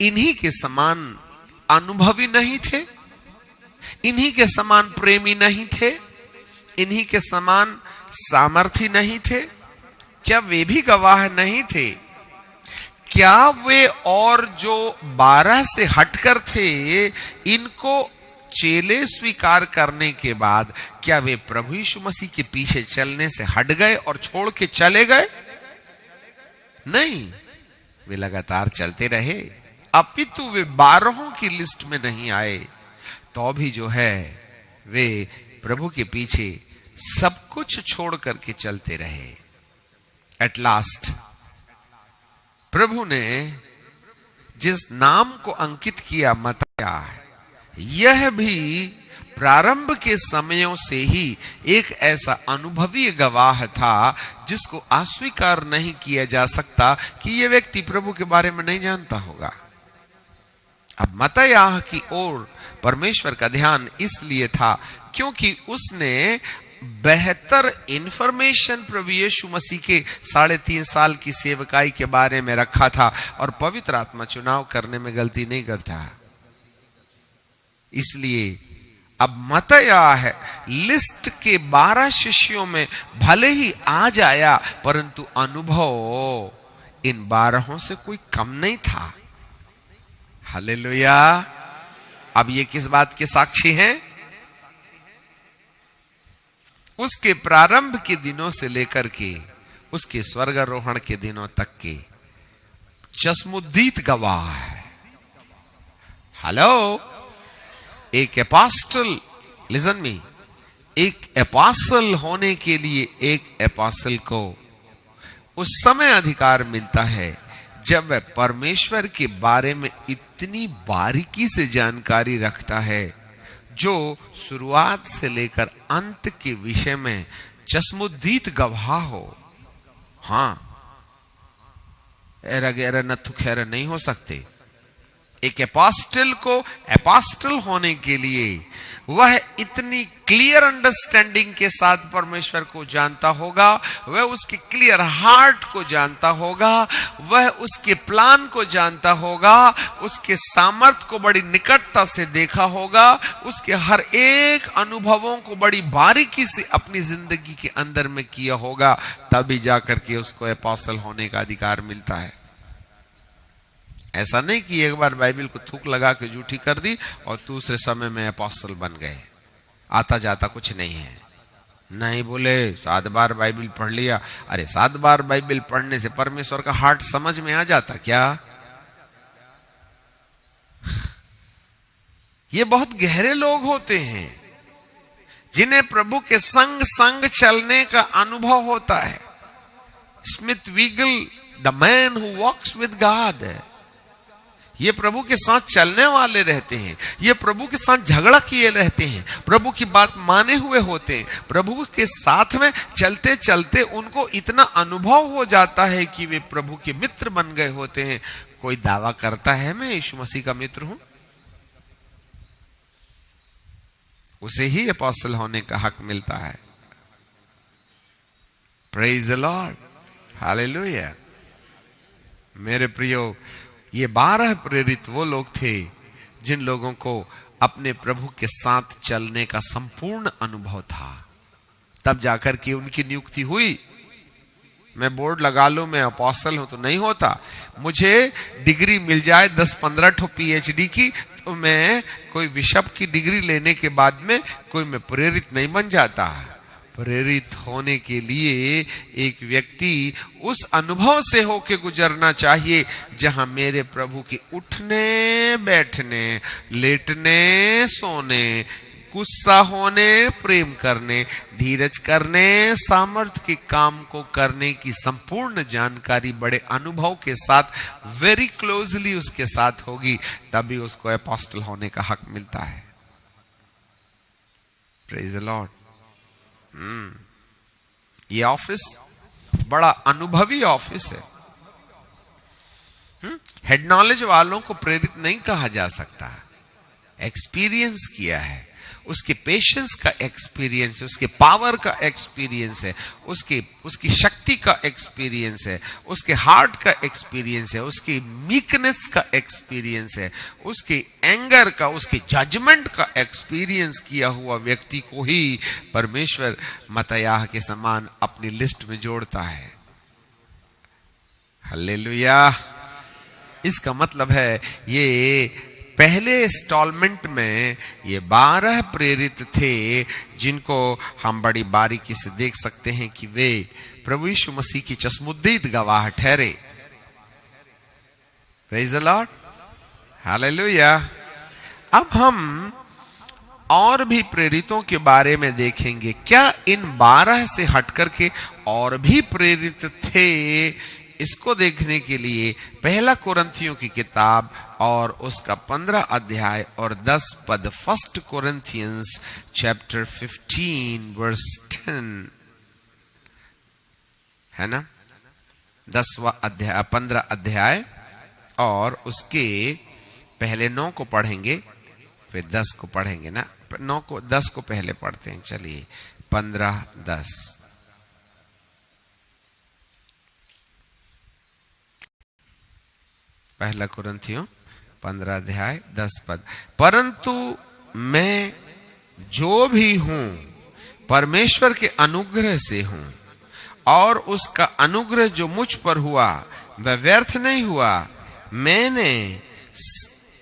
इन्हीं के समान अनुभवी नहीं थे? इन्हीं के समान प्रेमी नहीं थे? इन्हीं के समान सामर्थी नहीं थे? क्या वे भी गवाह नहीं थे? क्या वे और जो 12 से हटकर थे, इनको चेले स्वीकार करने के बाद क्या वे प्रभु यीशु मसीह के पीछे चलने से हट गए और छोड़ के चले गए? नहीं, वे लगातार चलते रहे। अपितु वे 12 की लिस्ट में नहीं आए, तो भी जो है वे प्रभु के पीछे सब कुछ छोड़ करके चलते रहे। एट लास्ट प्रभु ने जिस नाम को अंकित किया मत्तयाह, यह भी प्रारंभ के समयों से ही एक ऐसा अनुभवी गवाह था जिसको अस्वीकार नहीं किया जा सकता कि यह व्यक्ति प्रभु के बारे में नहीं जानता होगा। अब मत्तयाह की ओर परमेश्वर का ध्यान इसलिए था क्योंकि उसने बेहतर इंफॉर्मेशन प्रभु यीशु मसीह के 3.5 साल की सेवकाई के बारे में रखा था, और पवित्र आत्मा चुनाव करने में गलती नहीं करता। इसलिए अब मत्तयाह लिस्ट के 12 शिष्यों में भले ही आ जाया, परंतु अनुभव इन 12 से कोई कम नहीं था। हालेलुया। अब ये किस बात के साक्षी हैं? उसके प्रारंभ के दिनों से लेकर के उसके स्वर्गारोहण के दिनों तक के चश्मुद्दीत गवाह है। हेलो, एक एपोस्टल, लिसन मी, एक एपोस्टल होने के लिए एक एपोस्टल को उस समय अधिकार मिलता है जब वह परमेश्वर के बारे में इतनी बारीकी से जानकारी रखता है जो शुरुआत से लेकर अंत के विषय में चश्मुद्दीत गवाह हो। हां, एरा गैरा नथु खैरा नहीं हो सकते। एक एपोस्टल को एपोस्टल होने के लिए वह इतनी क्लियर अंडरस्टैंडिंग के साथ परमेश्वर को जानता होगा, वह उसके क्लियर हार्ट को जानता होगा, वह उसके प्लान को जानता होगा, उसके सामर्थ्य को बड़ी निकटता से देखा होगा, उसके हर एक अनुभवों को बड़ी बारीकी से अपनी जिंदगी के अंदर में किया होगा, तभी जाकर के उसको एपोस्टल होने का अधिकार मिलता है। ऐसा नहीं कि एक बार बाइबल को थूक लगा के झूठी कर दी और दूसरे समय में अपोस्टल बन गए। आता जाता कुछ नहीं है। नहीं बोले 7 बार बाइबल पढ़ लिया। अरे 7 बार बाइबल पढ़ने से परमेश्वर का हार्ट समझ में आ जाता क्या? ये बहुत गहरे लोग होते हैं जिन्हें प्रभु के संग संग चलने का अनुभव होता है। स्मिथ वीगल, the man who walks with God, ये प्रभु के साथ चलने वाले रहते हैं। ये प्रभु के साथ झगड़ा किए रहते हैं, प्रभु की बात माने हुए होते हैं। प्रभु के साथ में चलते चलते उनको इतना अनुभव हो जाता है कि वे प्रभु के मित्र बन गए होते हैं। कोई दावा करता है मैं यीशु मसीह का मित्र हूं, उसे ही अपोस्टल होने का हक मिलता है। Praise the Lord, hallelujah. मेरे प्रियो, ये 12 प्रेरित वो लोग थे जिन लोगों को अपने प्रभु के साथ चलने का संपूर्ण अनुभव था। तब जाकर के उनकी नियुक्ति हुई। मैं बोर्ड लगा लूं मैं अपोस्टल हूं तो नहीं होता। मुझे डिग्री मिल जाए 10-15 ठो PhD की तो मैं कोई बिशप की डिग्री लेने के बाद में कोई मैं प्रेरित नहीं बन जाता। प्रेरित होने के लिए एक व्यक्ति उस अनुभव से होके गुजरना चाहिए जहां मेरे प्रभु के उठने बैठने, लेटने सोने, गुस्सा होने, प्रेम करने, धीरज करने, सामर्थ्य के काम को करने की संपूर्ण जानकारी बड़े अनुभव के साथ वेरी क्लोजली उसके साथ होगी, तभी उसको अपोस्टल होने का हक मिलता है। Praise the Lord. ये ऑफिस बड़ा अनुभवी ऑफिस है। हेड नॉलेज वालों को प्रेरित नहीं कहा जा सकता। एक्सपीरियंस किया है, उसके पेशेंस का एक्सपीरियंस है, उसके पावर का एक्सपीरियंस है, उसकी शक्ति का एक्सपीरियंस है, उसके हार्ट का एक्सपीरियंस है, उसकी मीकनेस का एक्सपीरियंस है, उसके एंगर का, उसके जजमेंट का एक्सपीरियंस किया हुआ व्यक्ति को ही परमेश्वर मत्तयाह के समान अपनी लिस्ट में जोड़ता है। हालेलुया। इसका मतलब है ये पहले इंस्टॉलमेंट में ये 12 प्रेरित थे जिनको हम बड़ी बारीकी से देख सकते हैं कि वे प्रभु यीशु मसीह की चश्मुद्दीद गवाह ठहरे। Praise the Lord, hallelujah. अब हम और भी प्रेरितों के बारे में देखेंगे। क्या इन 12 से हटकर के और भी प्रेरित थे? इसको देखने के लिए पहला कुरिन्थियों की किताब और उसका 15 अध्याय और 10 पद, 1 Corinthians chapter 15 verse 10 है ना, 10वां अध्याय, 15 अध्याय और उसके पहले 9 को पढ़ेंगे, फिर 10 को पढ़ेंगे ना। 10 को पहले पढ़ते हैं। चलिए 15-10। पहला कुरिन्थियों 15 अध्याय 10 पद। परंतु मैं जो भी हूं परमेश्वर के अनुग्रह से हूं, और उसका अनुग्रह जो मुझ पर हुआ वह व्यर्थ नहीं हुआ। मैंने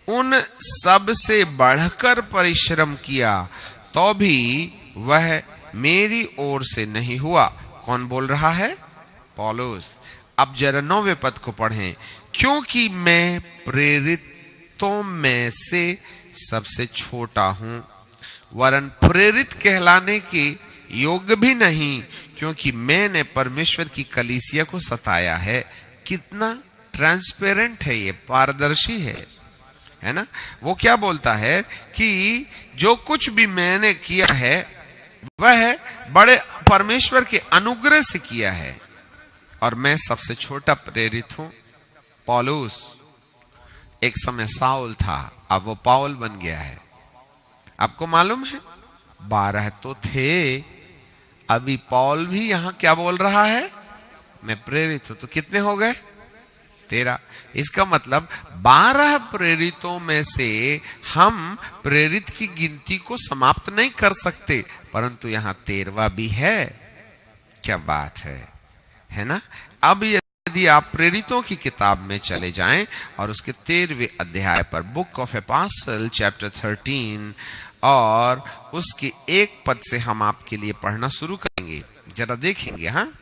उन सब से बढ़कर परिश्रम किया तो भी वह मेरी ओर से नहीं हुआ। कौन बोल रहा है? पौलुस। अब जरा 9वें पद को पढ़ें। क्योंकि मैं प्रेरितों में से सबसे छोटा हूं, वरन प्रेरित कहलाने के योग्य भी नहीं, क्योंकि मैंने परमेश्वर की कलीसिया को सताया है। कितना ट्रांसपेरेंट है ये, पारदर्शी है ना। वो क्या बोलता है कि जो कुछ भी मैंने किया है वह बड़े परमेश्वर के अनुग्रह से किया है, और मैं सबसे छोटा प्रेरित हूं। पौलुस एक समय साउल था, अब वो पाउल बन गया है। आपको मालूम है 12 तो थे, अभी पौल भी यहां क्या बोल रहा है? मैं प्रेरित हूं। तो कितने हो गए? 13। इसका मतलब 12 प्रेरितों में से हम प्रेरित की गिनती को समाप्त नहीं कर सकते, परंतु यहां 13वां भी है। क्या बात है ना। अब यदि यदि आप प्रेरितों की किताब में चले जाएं और उसके 13वें अध्याय पर, बुक ऑफ एपोस्टल चैप्टर 13, और उसके 1 पद से हम आपके लिए पढ़ना शुरू करेंगे। जरा देखेंगे। हाँ,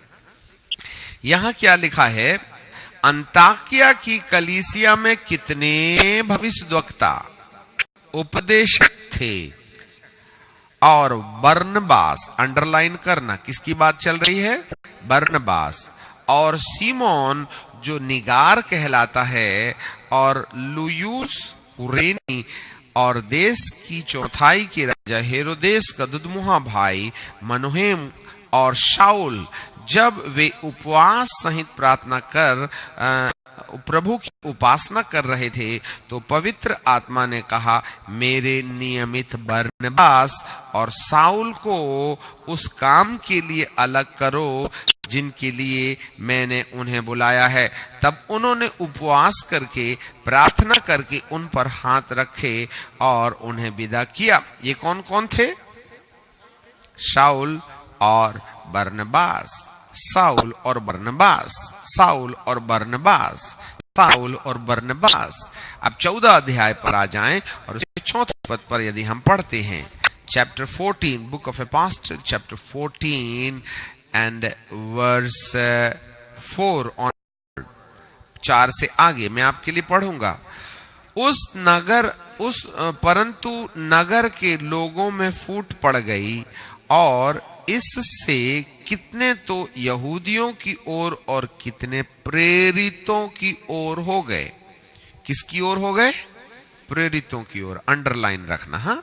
यहां क्या लिखा है? अंताकिया की कलीसिया में कितने भविष्यद्वक्ता, उपदेशक थे, और बरनबास, अंडरलाइन करना, किसकी बात चल रही है? बरनबास, और सीमोन जो निगार कहलाता है, और लुयूस कुरेनी, और देश की चौथाई के राजा हेरोदेस का दुधमुहा भाई मनोहेम, और शाऊल, जब वे उपवास सहित प्रार्थना कर प्रभु की उपासना कर रहे थे, तो पवित्र आत्मा ने कहा, मेरे नियमित बरनबास और शाऊल को उस काम के लिए अलग करो जिनके लिए मैंने उन्हें बुलाया है। तब उन्होंने उपवास करके, प्रार्थना करके उन पर हाथ रखे और उन्हें विदा किया। ये कौन कौन थे? शाऊल और बरनबास, साउल और बरनबास, साउल और बरनबास, साउल और बरनबास। अब 14 अध्याय पर आ जाएं और उसके 4 पद पर यदि हम पढ़ते हैं, chapter 14, book of apostle chapter 14 and verse 4 on, 4 से आगे मैं आपके लिए पढ़ूंगा। परंतु नगर के लोगों में फूट पड़ गई, और इससे कितने तो यहूदियों की ओर और कितने प्रेरितों की ओर हो गए। किसकी ओर हो गए? प्रेरितों की ओर। अंडरलाइन रखना। हाँ,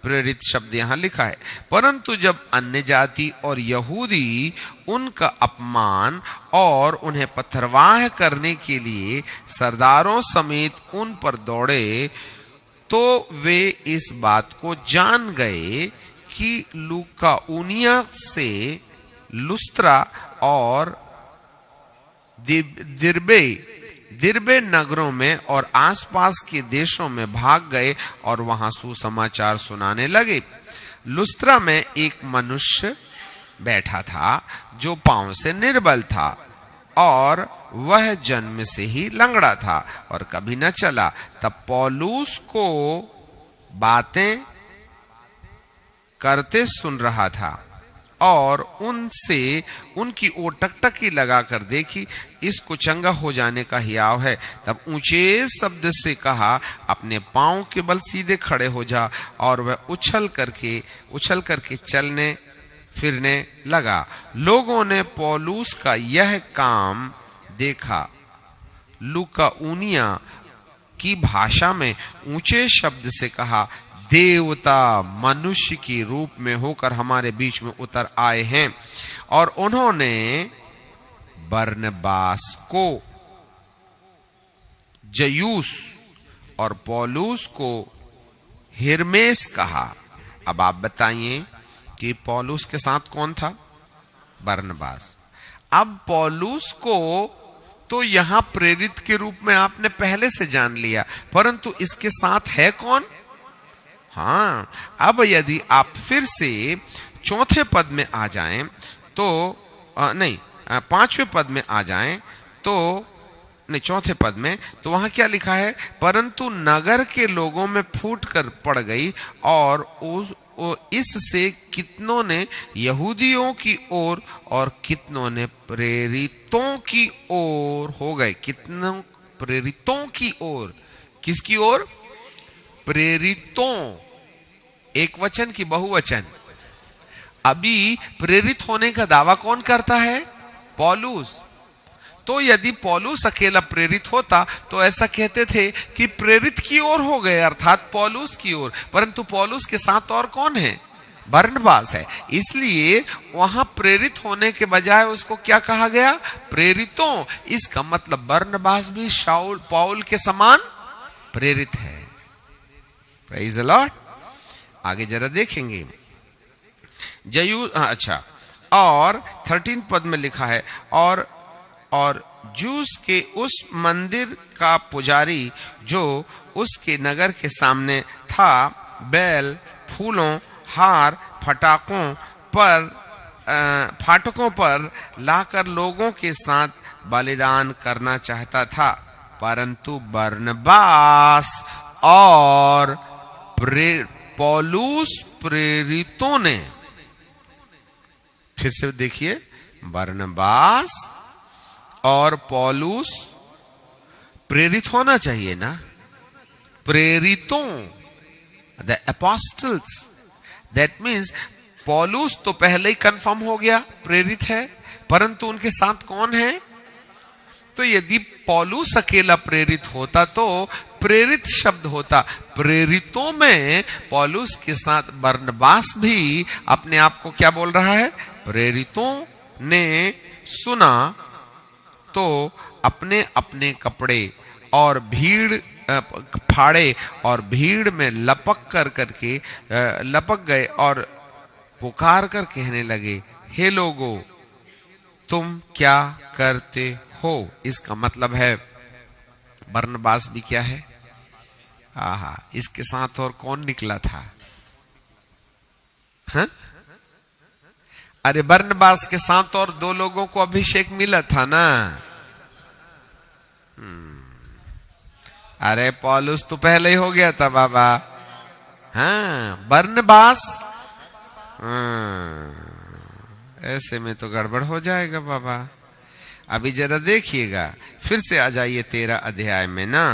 प्रेरित शब्द यहां लिखा है। परंतु जब अन्य जाति और यहूदी उनका अपमान और उन्हें पथरवाह करने के लिए सरदारों समेत उन पर दौड़े, तो वे इस बात को जान गए कि लुकाउनिया से लुस्त्रा और दिर्बे नगरों में और आसपास के देशों में भाग गए और वहां सुसमाचार सुनाने लगे। लुस्त्रा में एक मनुष्य बैठा था जो पांव से निर्बल था, और वह जन्म से ही लंगड़ा था और कभी न चला। तब पौलुस को बातें करते सुन रहा था और उनसे उनकी ओर टकटकी लगाकर देखी, इसको चंगा हो जाने का हियाव है। तब ऊंचे शब्द से कहा, अपने पांव के बल सीधे खड़े हो जा। और वह उछल करके चलने फिरने लगा। लोगों ने पौलुस का यह काम देखा, लुकाउनिया की भाषा में ऊंचे शब्द से कहा, देवता मनुष्य की रूप में होकर हमारे बीच में उतर आए हैं। और उन्होंने बरनबास को जयूस और पौलुस को हिरमेस कहा। अब आप बताइए कि पौलुस के साथ कौन था? बरनबास। अब पौलुस को तो यहां प्रेरित के रूप में आपने पहले से जान लिया, परंतु इसके साथ है कौन? हाँ, अब यदि आप फिर से 4 पद में आ जाएं तो 5वें पद में आ जाएं तो 4 पद में, तो वहां क्या लिखा है? परंतु नगर के लोगों में फूट कर पड़ गई, और इससे कितनों ने यहूदियों की ओर और कितनों ने प्रेरितों की ओर हो गए। कितनों प्रेरितों की ओर? किसकी ओर? प्रेरितों। एक वचन की बहुवचन। अभी प्रेरित होने का दावा कौन करता है? पौलुस। तो यदि पौलुस अकेला प्रेरित होता तो ऐसा कहते थे कि प्रेरित की ओर हो गए, अर्थात पौलुस की ओर। परंतु पौलुस के साथ और कौन है? बरनबास है। इसलिए वहां प्रेरित होने के बजाय उसको क्या कहा गया? प्रेरितों। इसका मतलब बरनबास भी शाऊल पौल के समान प्रेरित है। Praise the Lord. आगे जरा देखेंगे। अच्छा, और 13 पद में लिखा है, और जूस के उस मंदिर का पुजारी जो उसके नगर के सामने था, बैल, फूलों, हार, फाटकों पर लाकर लोगों के साथ बलिदान करना चाहता था, परंतु बरनबास और पौलुस प्रेरितों ने, फिर से देखिए, बरनबास और पौलुस, प्रेरित होना चाहिए ना, प्रेरितों, द एपोस्टल्स, दैट मीन्स पौलुस तो पहले ही कंफर्म हो गया प्रेरित है, परंतु उनके साथ कौन है? तो यदि पौलुस अकेला प्रेरित होता तो प्रेरित शब्द होता, प्रेरितों में पौलुस के साथ बरनबास भी अपने आप को क्या बोल रहा है? प्रेरितों ने सुना तो अपने अपने कपड़े और भीड़ फाड़े और भीड़ में लपक गए और पुकार कर कहने लगे, हे लोगों, तुम क्या करते हो? इसका मतलब है बरनबास भी क्या है? आहा, इसके साथ और कौन निकला था? हाँ? अरे बरनबास के साथ और 2 लोगों को अभिषेक मिला था ना। अरे पौलुस तो पहले ही हो गया था बाबा। हाँ, बरनबास, ऐसे में तो गड़बड़ हो जाएगा बाबा। अभी जरा देखिएगा, फिर से आ जाइए 13 अध्याय में ना।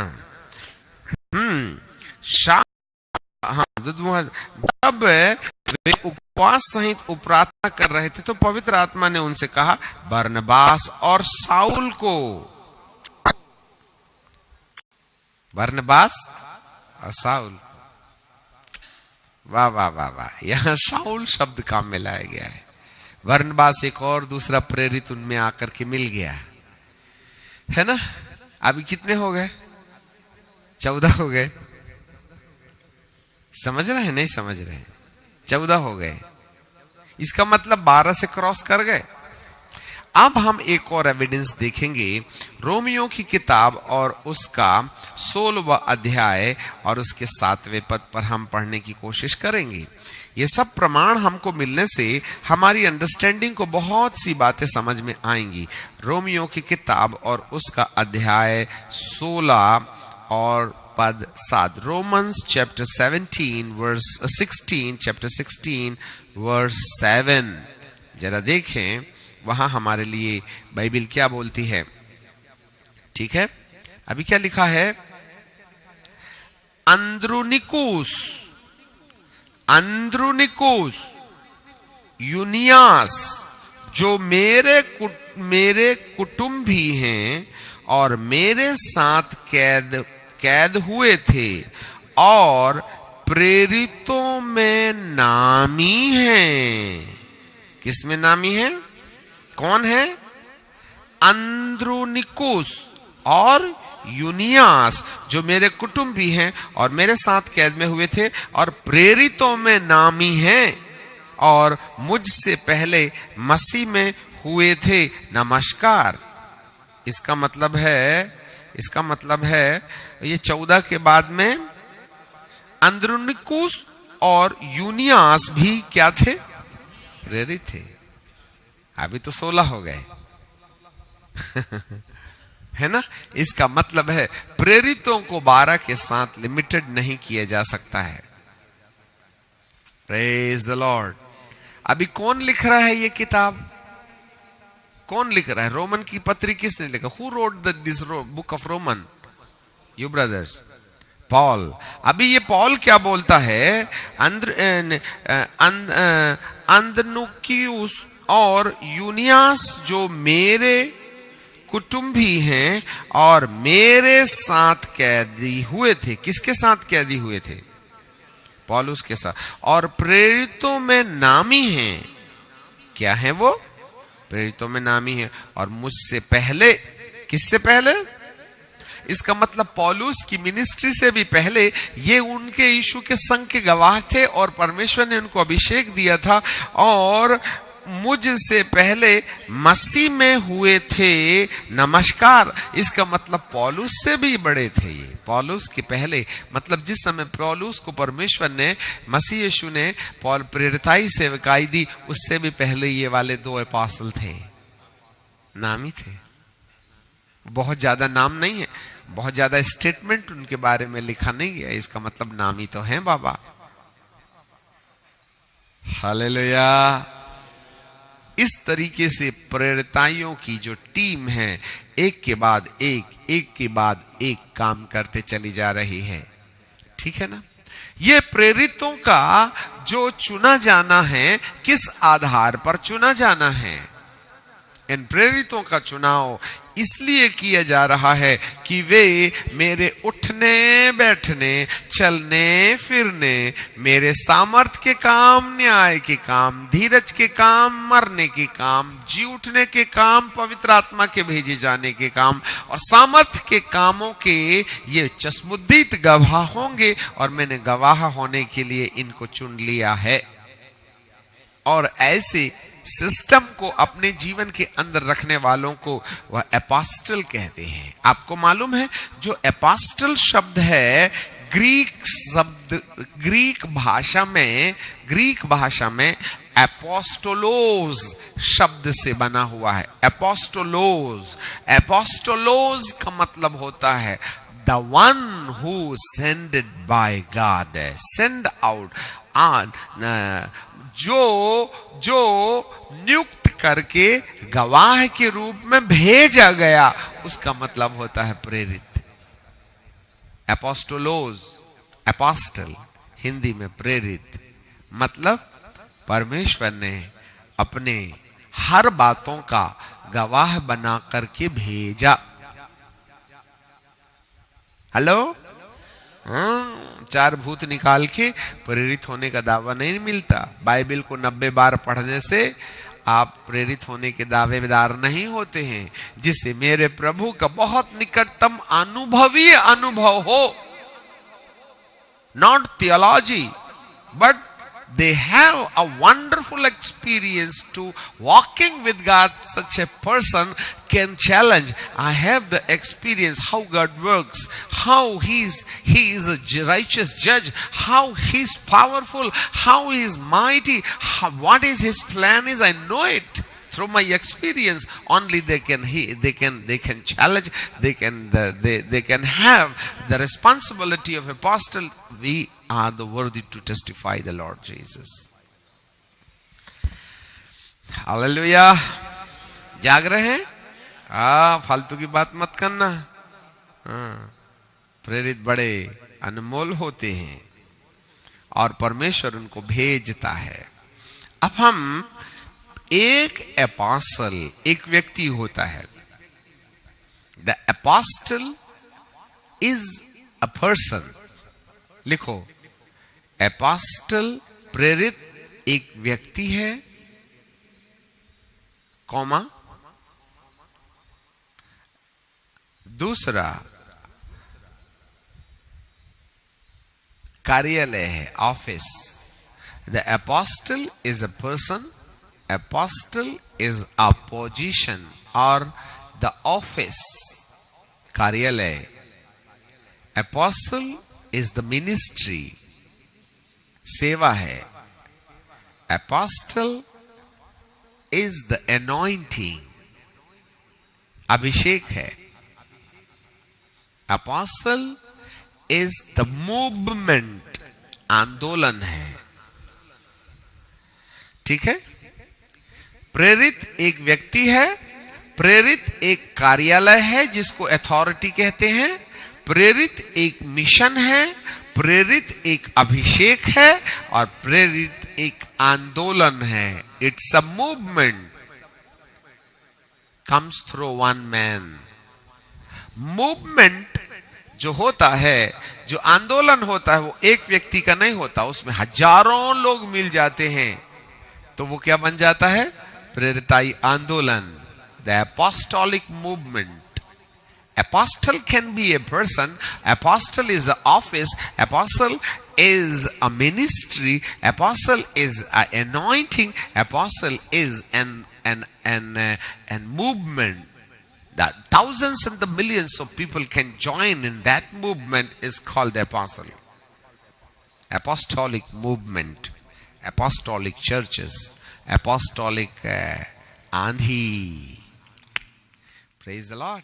हाँ, जब वे उपवास सहित उपराधना कर रहे थे तो पवित्र आत्मा ने उनसे कहा, बरनबास और साउल को, बरनबास और साउल, वाह वाह वाह वाह, यहां साउल शब्द काम में लाया गया है। बरनबास एक और दूसरा प्रेरित उनमें आकर के मिल गया है ना। अभी कितने हो गए? 14 हो गए। समझ रहे हैं? नहीं समझ रहे हैं? 14 हो गए, इसका मतलब 12 से क्रॉस कर गए। अब हम एक और एविडेंस देखेंगे, रोमियो की किताब और उसका 16वां अध्याय और उसके 7वें पद पर हम पढ़ने की कोशिश करेंगे। ये सब प्रमाण हमको मिलने से हमारी अंडरस्टैंडिंग को बहुत सी बातें समझ में आएंगी। रोमियो की किताब और उसका अध्याय 16 और पद 7, Romans chapter 17 verse 16, chapter 16 verse 7। जरा देखें वहां हमारे लिए बाइबल क्या बोलती है। ठीक है, अभी क्या लिखा है? अंद्रुनिकुस यूनियास, जो मेरे कुटुंबी हैं और मेरे साथ कैद हुए थे और प्रेरितों में नामी हैं। किस में नामी है? कौन है? अंद्रुनिकुस और यूनियास, जो मेरे कुटुंबी हैं और मेरे साथ कैद में हुए थे और प्रेरितों में नामी हैं और मुझसे पहले मसीह में हुए थे। नमस्कार। इसका मतलब है ये 14 के बाद में अंद्रुनिकुस और यूनियास भी क्या थे? प्रेरित थे। अभी तो 16 हो गए है ना। इसका मतलब है प्रेरितों को 12 के साथ लिमिटेड नहीं किया जा सकता है। Praise the Lord. अभी कौन लिख रहा है ये किताब? कौन लिख रहा है? रोमन की पत्री किसने लिखा? Who wrote this book of Roman? You brothers, Paul. अभी ये पॉल क्या बोलता है? अंद्रुनिकुस और यूनियास, जो मेरे कुटुंबी हैं और मेरे साथ कैदी हुए थे। किसके साथ कैदी हुए थे? पौलुस के साथ। और प्रेरितों में नामी हैं। क्या है वो? प्रेरितों में नामी है और मुझसे पहले। किससे पहले? इसका मतलब पौलुस की मिनिस्ट्री से भी पहले ये उनके यीशु के संग के गवाह थे और परमेश्वर ने उनको अभिषेक दिया था और मुझसे पहले मसीह में हुए थे। नमस्कार। इसका मतलब पौलुस से भी बड़े थे ये। पौलुस के पहले, मतलब जिस समय पौलुस को परमेश्वर ने, मसीह यीशु ने पौल प्रेरिताई सेवकाई दी, उससे भी पहले ये वाले 2 अपोस्टल थे, नामी थे। बहुत ज्यादा नाम नहीं है, बहुत ज्यादा स्टेटमेंट उनके बारे में लिखा नहीं गया, इसका मतलब नाम ही तो है बाबा। हालेलुया। इस तरीके से प्रेरिताइयों की जो टीम है, एक के बाद एक के बाद एक काम करते चली जा रही है। ठीक है ना? ये प्रेरितों का जो चुना जाना है, किस आधार पर चुना जाना है? इन प्रेरितों का चुनाव इसलिए किया जा रहा है कि वे मेरे उठने बैठने, चलने फिरने, मेरे सामर्थ के काम, न्याय के काम, धीरज के काम, मरने के काम, जी उठने के काम, पवित्र आत्मा के भेजे जाने के काम और सामर्थ के कामों के ये चश्मुद्दीत गवाह होंगे। और मैंने गवाह होने के लिए इनको चुन लिया है। और ऐसे सिस्टम को अपने जीवन के अंदर रखने वालों को वह एपोस्टल कहते हैं। आपको मालूम है, जो एपोस्टल शब्द है ग्रीक भाषा में एपोस्टोलोस शब्द से बना हुआ है। एपोस्टोलोस का मतलब होता है the one who sended by God, send out, जो नियुक्त करके गवाह के रूप में भेजा गया, उसका मतलब होता है प्रेरित। एपोस्टोलोस, एपोस्टल हिंदी में प्रेरित, मतलब परमेश्वर ने अपने हर बातों का गवाह बना करके भेजा। हेलो? चार भूत निकाल के प्रेरित होने का दावा नहीं मिलता। बाइबल को 90 बार पढ़ने से आप प्रेरित होने के दावेदार नहीं होते हैं। जिससे मेरे प्रभु का बहुत निकटतम अनुभवीय अनुभव हो, not theology, but they have a wonderful experience to walking with God. Such a person can challenge. I have the experience how God works, how he is a righteous judge, how he's powerful, how he is mighty, what is his plan is. I know it through my experience. Only they can challenge, they can have the responsibility of apostle. We are the worthy to testify the Lord Jesus. Hallelujah. जाग रहे हैं? फालतू की बात मत करना। प्रेरित बड़े अनमोल होते हैं और परमेश्वर उनको भेजता है। अब हम एक एपोस्टल, एक व्यक्ति होता है। The apostle is a person. लिखो, एपोस्टल प्रेरित एक व्यक्ति है, कॉमा, दूसरा कार्यालय है, office. The apostle is a person, apostle is a position और द ऑफिस, कार्यालय। एपोस्टल इज द मिनिस्ट्री, सेवा है। एपोस्टल इज द एनॉइंटिंग, अभिषेक है। एपोस्टल इज द मूवमेंट, आंदोलन है। ठीक है? प्रेरित एक व्यक्ति है, प्रेरित एक कार्यालय है जिसको अथॉरिटी कहते हैं, प्रेरित एक मिशन है, प्रेरित एक अभिषेक है और प्रेरित एक आंदोलन है। It's a movement comes through one man. Movement जो होता है, जो आंदोलन होता है, वो एक व्यक्ति का नहीं होता, उसमें हजारों लोग मिल जाते हैं, तो वो क्या बन जाता है? प्रेरिताई आंदोलन, the apostolic movement. Apostle can be a person, apostle is an office, apostle is a ministry, apostle is an anointing, apostle is an movement that thousands and the millions of people can join in. That movement is called the apostle. Apostolic movement, apostolic churches, apostolic Andhi. Praise the Lord.